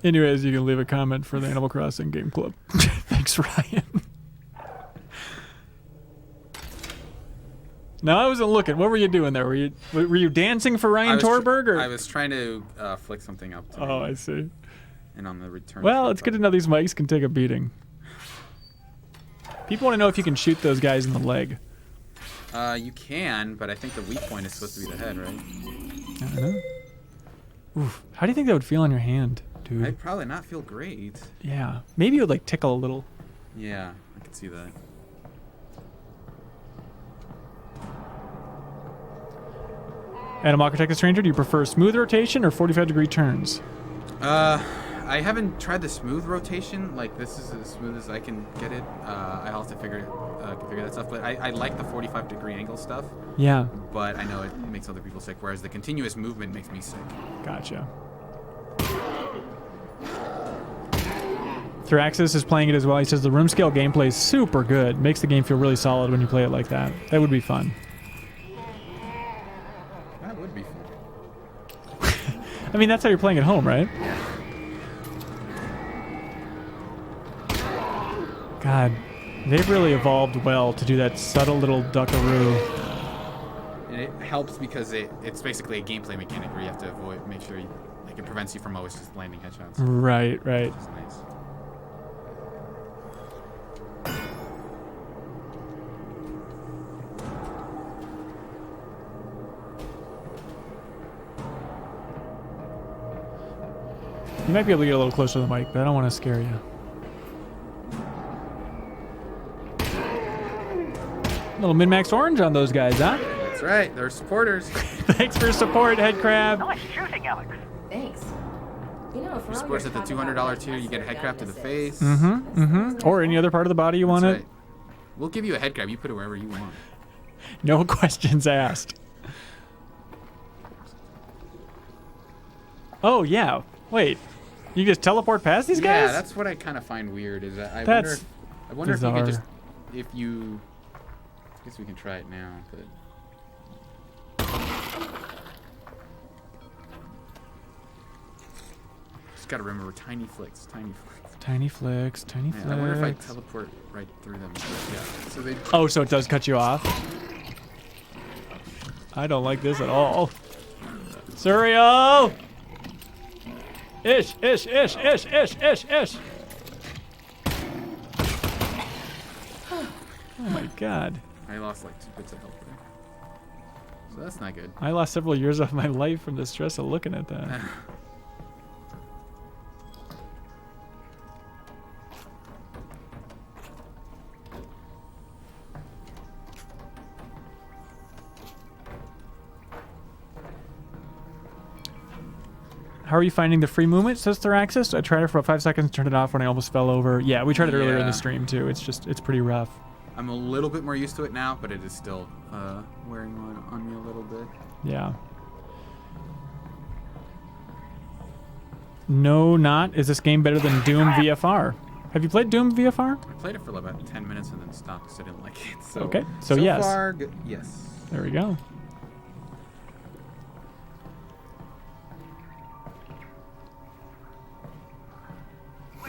Anyways, you can leave a comment for the Animal Crossing Game Club. Thanks, Ryan. No, I wasn't looking. What were you doing there? Were you dancing for Ryan Torberg? Or? I was trying to flick something up. To I see. And on the return. Well, it's good to know these mics can take a beating. People want to know if you can shoot those guys in the leg. You can, but I think the weak point is supposed to be the head, right? I don't know. Oof. How do you think that would feel on your hand, dude? I'd probably not feel great. Yeah. Maybe it would like tickle a little. Yeah, I could see that. Adam Walker, Texas Stranger, do you prefer smooth rotation or 45-degree turns? I haven't tried the smooth rotation. Like, this is as smooth as I can get it. I'll have to configure that stuff. But I like the 45-degree angle stuff. Yeah. But I know it makes other people sick, whereas the continuous movement makes me sick. Gotcha. Thraxis is playing it as well. He says the room scale gameplay is super good. Makes the game feel really solid when you play it like that. That would be fun. That would be fun. I mean, that's how you're playing at home, right? God, they've really evolved well to do that subtle little duckaroo. And it helps because it's basically a gameplay mechanic where you have to make sure it prevents you from always just landing headshots. Right. Which is nice. You might be able to get a little closer to the mic, but I don't want to scare you. Little MinnMax orange on those guys, huh? That's right. They're supporters. Thanks for your support, Head Crab. Nice shooting, Alyx. Thanks. You know, for Your supporters at the $200 tier, you get a head crab to the face. Or any other part of the body you want That's it. right. We'll give you a head crab. You put it wherever you want. No questions asked. Oh, yeah. Wait. You just teleport past these guys? Yeah, that's what I kind of find weird. Is that I wonder if you bizarre. could just I guess we can try it now, but just gotta remember tiny flicks. Tiny flicks. Yeah, I wonder if I teleport right through them. Yeah. So they. Oh, so it does cut you off? I don't like this at all. Surreal! Ish. Oh my god. I lost like 2 bits of health there. So that's not good. I lost several years of my life from the stress of looking at that. How are you finding the free movement, says Thoraxis? I tried it for about 5 seconds, turned it off when I almost fell over. Yeah, we tried it earlier in the stream too. It's pretty rough. I'm a little bit more used to it now, but it is still wearing on me a little bit. Yeah. No, not. Is this game better than Doom VFR? Have you played Doom VFR? I played it for about 10 minutes and then stopped because I didn't like it. So, okay, so yes. Far, good. Yes. There we go.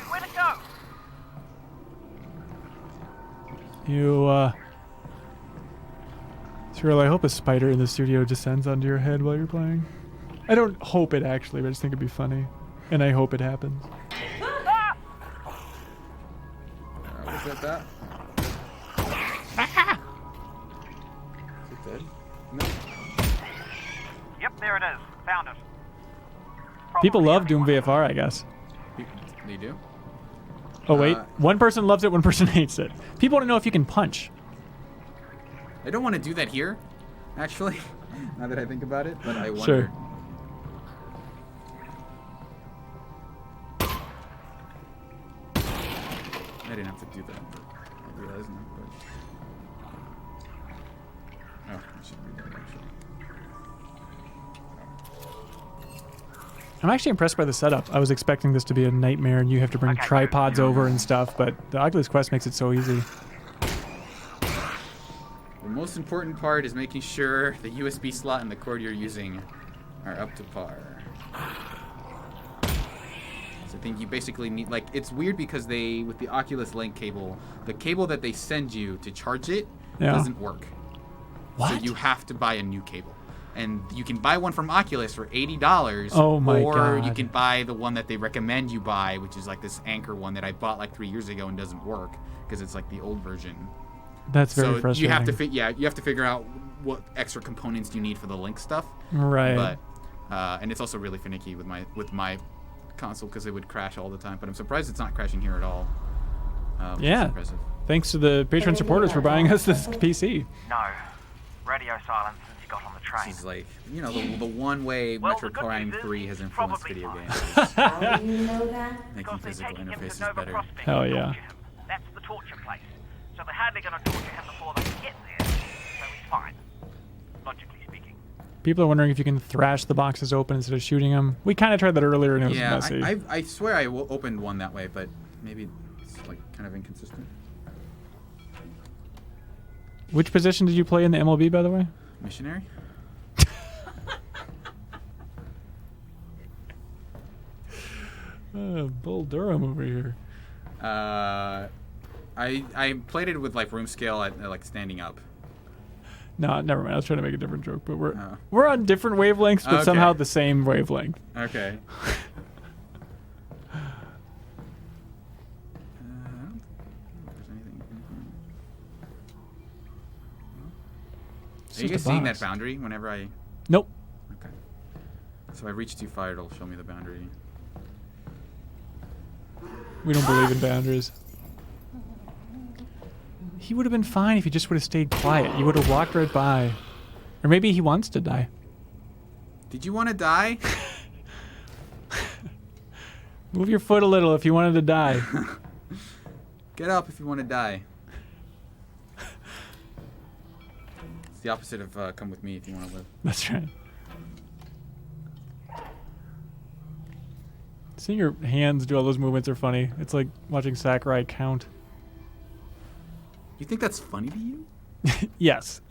Where to go? You, Cyril, I hope a spider in the studio descends onto your head while you're playing. I don't hope it actually, but I just think it'd be funny. And I hope it happens. Was that that? Is it dead? No. Yep, there it is. Found it. People Probably love Doom everyone. VFR, I guess. They do? Oh, wait. One person loves it, one person hates it. People want to know if you can punch. I don't want to do that here, actually, now that I think about it, but I wonder. Sure. I didn't have to do that, but I realize now, but... Oh, I should read that, actually. I'm actually impressed by the setup. I was expecting this to be a nightmare and you have to bring tripods over and stuff, but the Oculus Quest makes it so easy. The most important part is making sure the USB slot and the cord you're using are up to par. So I think you basically need, like, it's weird because they, with the Oculus Link cable, the cable that they send you to charge it doesn't work. What? So you have to buy a new cable. And you can buy one from Oculus for $80. Oh my or God. you can buy the one that they recommend you buy, which is like this Anchor one that I bought like 3 years ago and doesn't work because it's like the old version. That's very frustrating. You have to you have to figure out what extra components you need for the Link stuff. Right. But and it's also really finicky with my console because it would crash all the time. But I'm surprised it's not crashing here at all. Yeah. Impressive. Thanks to the Patreon supporters for buying us this PC. No. Radio silence since you got on the train. This is like, you know, the one way Well, Metroid the good Prime news is 3 has he's influenced probably video fine. games. How do you know that? Making Because they're physical taking him to interfaces Nova better. Prospect Hell to yeah. torture him. That's the torture place. So they're hardly going to torture him before they get there. So he's fine. Logically speaking. People are wondering if you can thrash the boxes open instead of shooting them. We kind of tried that earlier and it was Yeah, messy. I swear I opened one that way, but maybe it's like kind of inconsistent. Which position did you play in the MLB, by the way? Missionary? Bull Durham over here. I played it with like room scale at like standing up. No, never mind. I was trying to make a different joke, but we're on different wavelengths, but Okay. somehow the same wavelength. Okay. I don't think there's anything. It's Are you just guys a seeing box. that boundary whenever I... Nope. Okay. So if I reach too far, it'll show me the boundary. We don't believe in boundaries. He would have been fine if he just would have stayed quiet. You would have walked right by. Or maybe he wants to die. Did you want to die? Move your foot a little if you wanted to die. Get up if you want to die. It's the opposite of come with me if you want to live. That's right. Seeing your hands do all those movements are funny. It's like watching Sakurai count. You think that's funny to you? Yes.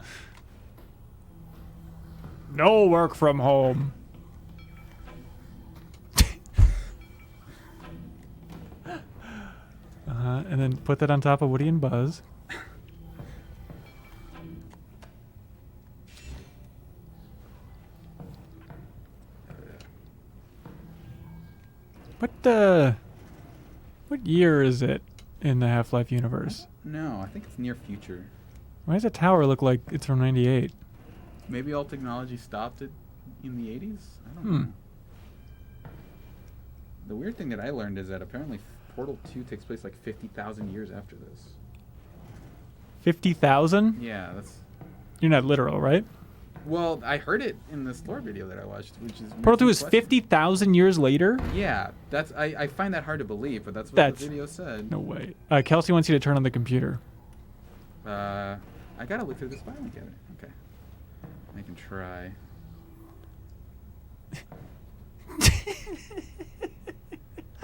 No work from home. And then put that on top of Woody and Buzz. What year is it in the Half-Life universe? No, I think it's near future. Why does the tower look like it's from 98? Maybe all technology stopped it in the 80s? I don't know. The weird thing that I learned is that apparently Portal 2 takes place like 50,000 years after this. 50,000? Yeah, that's... You're not literal, right? Well, I heard it in the lore video that I watched, which is... Portal 2 is 50,000 years later? Yeah, that's... I find that hard to believe, but that's what the video said. No way. Kelsey wants you to turn on the computer. I gotta look through this file and get it. Okay. I can try.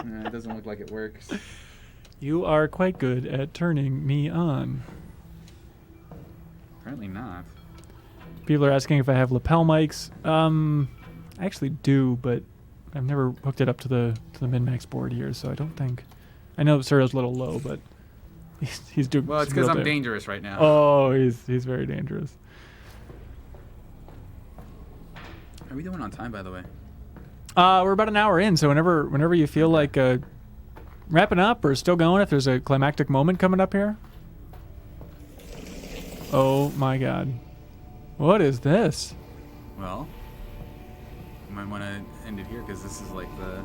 It doesn't look like it works. You are quite good at turning me on. Apparently not. People are asking if I have lapel mics. I actually do, but I've never hooked it up to the MinnMax board here, so I don't think. I know Cyril's a little low, but he's doing. Well, it's because I'm dangerous right now. Oh, he's very dangerous. Are we doing on time, by the way? We're about an hour in, so whenever you feel like wrapping up or still going, if there's a climactic moment coming up here. Oh my God. What is this? Well, I might want to end it here because this is like the...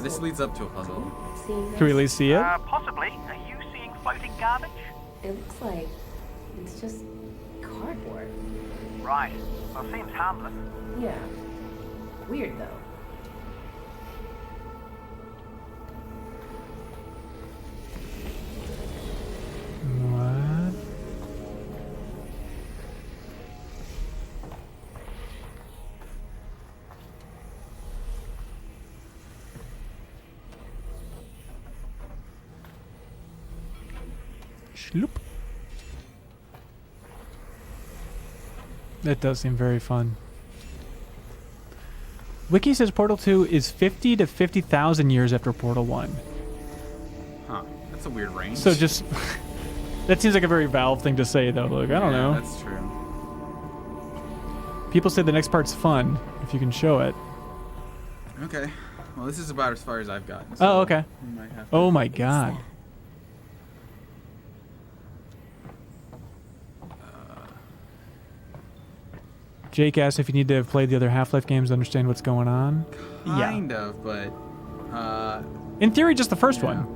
this leads up to a puzzle. Can we at least see it? Possibly. Are you seeing floating garbage? It looks like it's just cardboard. Right. Well, seems harmless. Yeah. Weird, though. What? Schloop. That does seem very fun. Wiki says Portal 2 is 50 to 50,000 years after Portal 1. Huh. That's a weird range. So just... that seems like a very Valve thing to say, though. Like, I don't know. That's true. People say the next part's fun, if you can show it. Okay. Well, this is about as far as I've gotten. Oh, okay. we might have to- Oh my God. Jake asked if you need to have played the other Half-Life games to understand what's going on. Kind of, but... in theory, just the first one.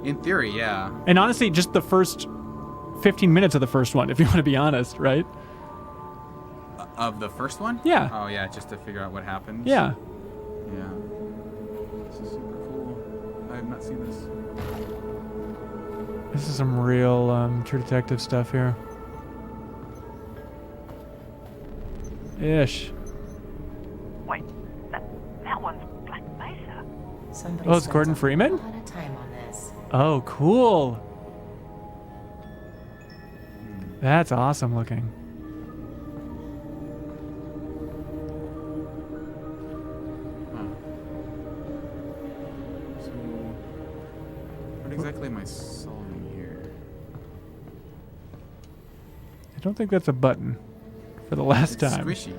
In theory, yeah. And honestly, just the first 15 minutes of the first one, if you want to be honest, right? Of the first one? Yeah. Oh, yeah, just to figure out what happens? Yeah. Yeah. This is super cool. I have not seen this. This is some real True Detective stuff here. Ish. Wait, that one's Black Mesa. Somebody Oh, it's spent Gordon Freeman? A lot of time on this. Oh, cool. That's awesome looking. So, what exactly am I solving here? I don't think that's a button for the last It's time. squishy.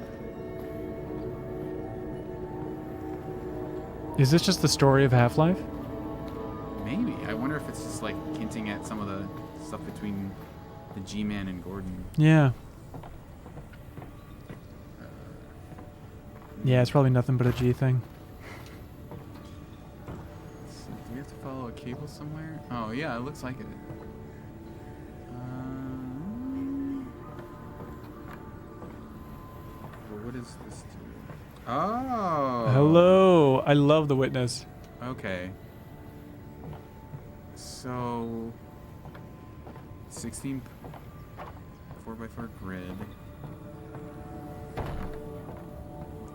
Is this just the story of Half-Life? Maybe. I wonder if it's just like hinting at some of the stuff between the G-Man and Gordon. Yeah. Yeah, it's probably nothing but a G thing. So, do we have to follow a cable somewhere? Oh, yeah, it looks like it. Well, what does this do? Oh! Hello! I love The Witness. Okay. So... 16 4x4 grid.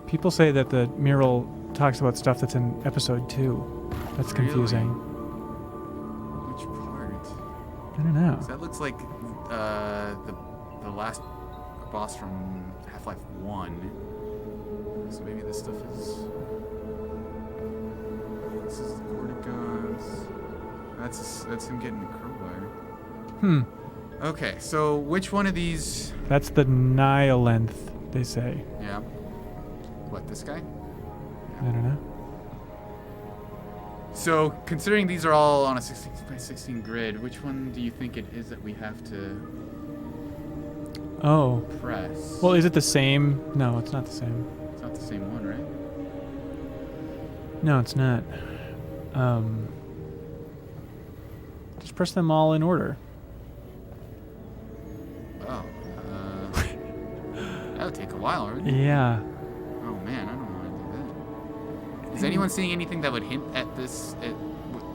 People say that the mural talks about stuff that's in episode 2. That's confusing. Which part? I don't know. So that looks like the last boss from Half-Life 1. So maybe this stuff is... This is the Corticons. That's him getting the crowbar. Okay, so which one of these... That's the Nihilength, they say. Yeah. What, this guy? I don't know. So, considering these are all on a 16 by 16 grid, which one do you think it is that we have to press? Well, is it the same? No, it's not the same. It's not the same one, right? No, it's not. Just press them all in order. Oh, that would take a while, right? Yeah. Oh man, I don't want to do that. Is anyone seeing anything that would hint at this?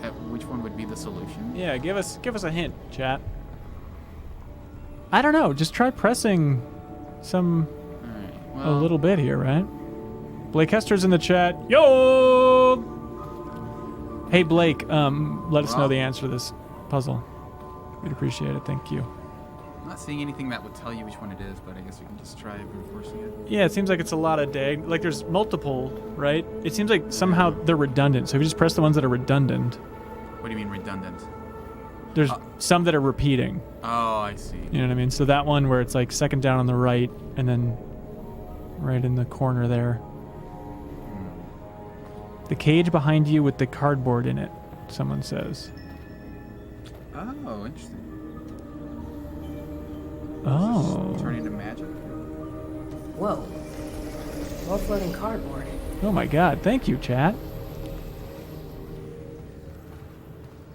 At which one would be the solution? Yeah, give us a hint, chat. I don't know. Just try pressing some All right. a Well, little bit here, right? Blake Hester's in the chat. Yo! Hey Blake, let us know the answer to this puzzle. We'd appreciate it. Thank you. I'm not seeing anything that would tell you which one it is, but I guess we can just try reinforcing it. Yeah, it seems like it's a lot of like there's multiple, right? It seems like somehow they're redundant. So if you just press the ones that are redundant, What do you mean redundant? there's some that are repeating. Oh, I see. You know what I mean? So that one where it's like second down on the right and then right in the corner there. The cage behind you with the cardboard in it, someone says. Oh, interesting. Oh. Turn into magic? Whoa. More floating cardboard. Oh my god, thank you, chat.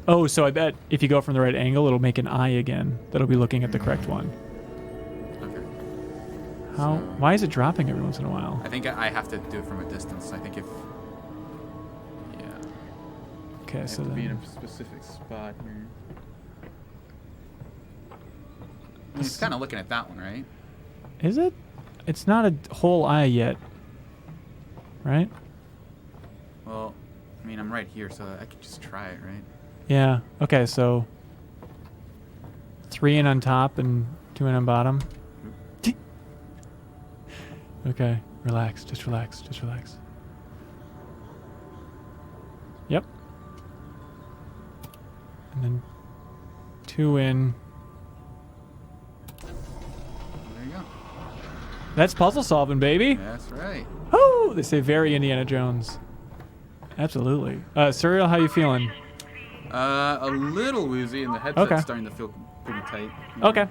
Oh, so I bet if you go from the right angle, it'll make an eye again. That'll be looking at the correct one. Okay. How? So- Why is it dropping every once in a while? I think I have to do it from a distance. I think if... Yeah. Okay, I so have to be in then... a specific spot here. I mean, it's kind of looking at that one, right? Is it? It's not a whole eye yet. Right? Well, I mean, I'm right here, so I could just try it, right? Yeah. Okay, so 3 in on top and 2 in on bottom. Okay, relax. Just relax. Just relax. Yep. And then 2 in. There you go. That's puzzle solving, baby. That's right. Oh, they say very Indiana Jones. Absolutely. Serial, how you feeling? A little woozy, and the headset's Okay. starting to feel pretty tight. Okay.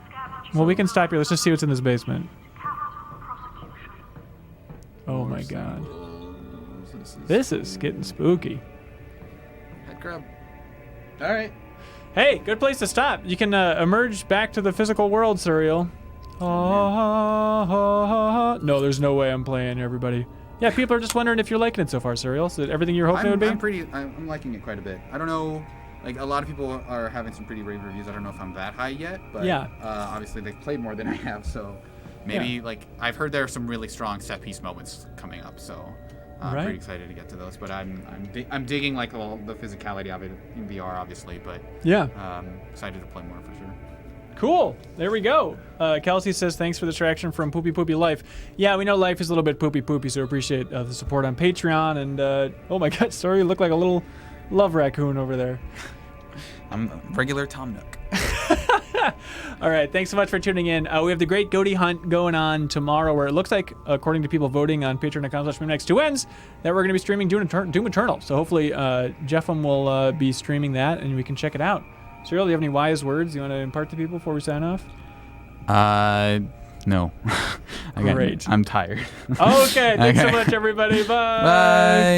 Well, we can stop here. Let's just see what's in this basement. Oh my god. This is getting spooky. Head grab. All right. Hey, good place to stop. You can emerge back to the physical world, Serial. No, there's no way I'm playing, everybody. Yeah, people are just wondering if you're liking it so far, Serial. Is it everything you're hoping it would be? I'm liking it quite a bit. I don't know. Like, a lot of people are having some pretty rave reviews. I don't know if I'm that high yet, but Yeah. Obviously they've played more than I have, so maybe, Yeah. like, I've heard there are some really strong set piece moments coming up, so I'm Right. pretty excited to get to those. But I'm digging, like, all the physicality of it in VR, obviously, but Yeah. excited to play more for sure. Cool. There we go. Kelsey says, thanks for the distraction from Poopy Poopy Life. Yeah, we know life is a little bit poopy poopy, so appreciate the support on Patreon. And, oh my god, sorry, you look like a little love raccoon over there. I'm regular Tom Nook. All right, thanks so much for tuning in. We have the Great Goatee Hunt going on tomorrow, where it looks like, according to people voting on patreon.com/MinnMax2ends, that we're going to be streaming Doom Eternal. So hopefully Jeffem will be streaming that, and we can check it out. Serial, do you have any wise words you want to impart to people before we sign off? No. Great. I'm tired. Okay, thanks so much, everybody. Bye. Bye.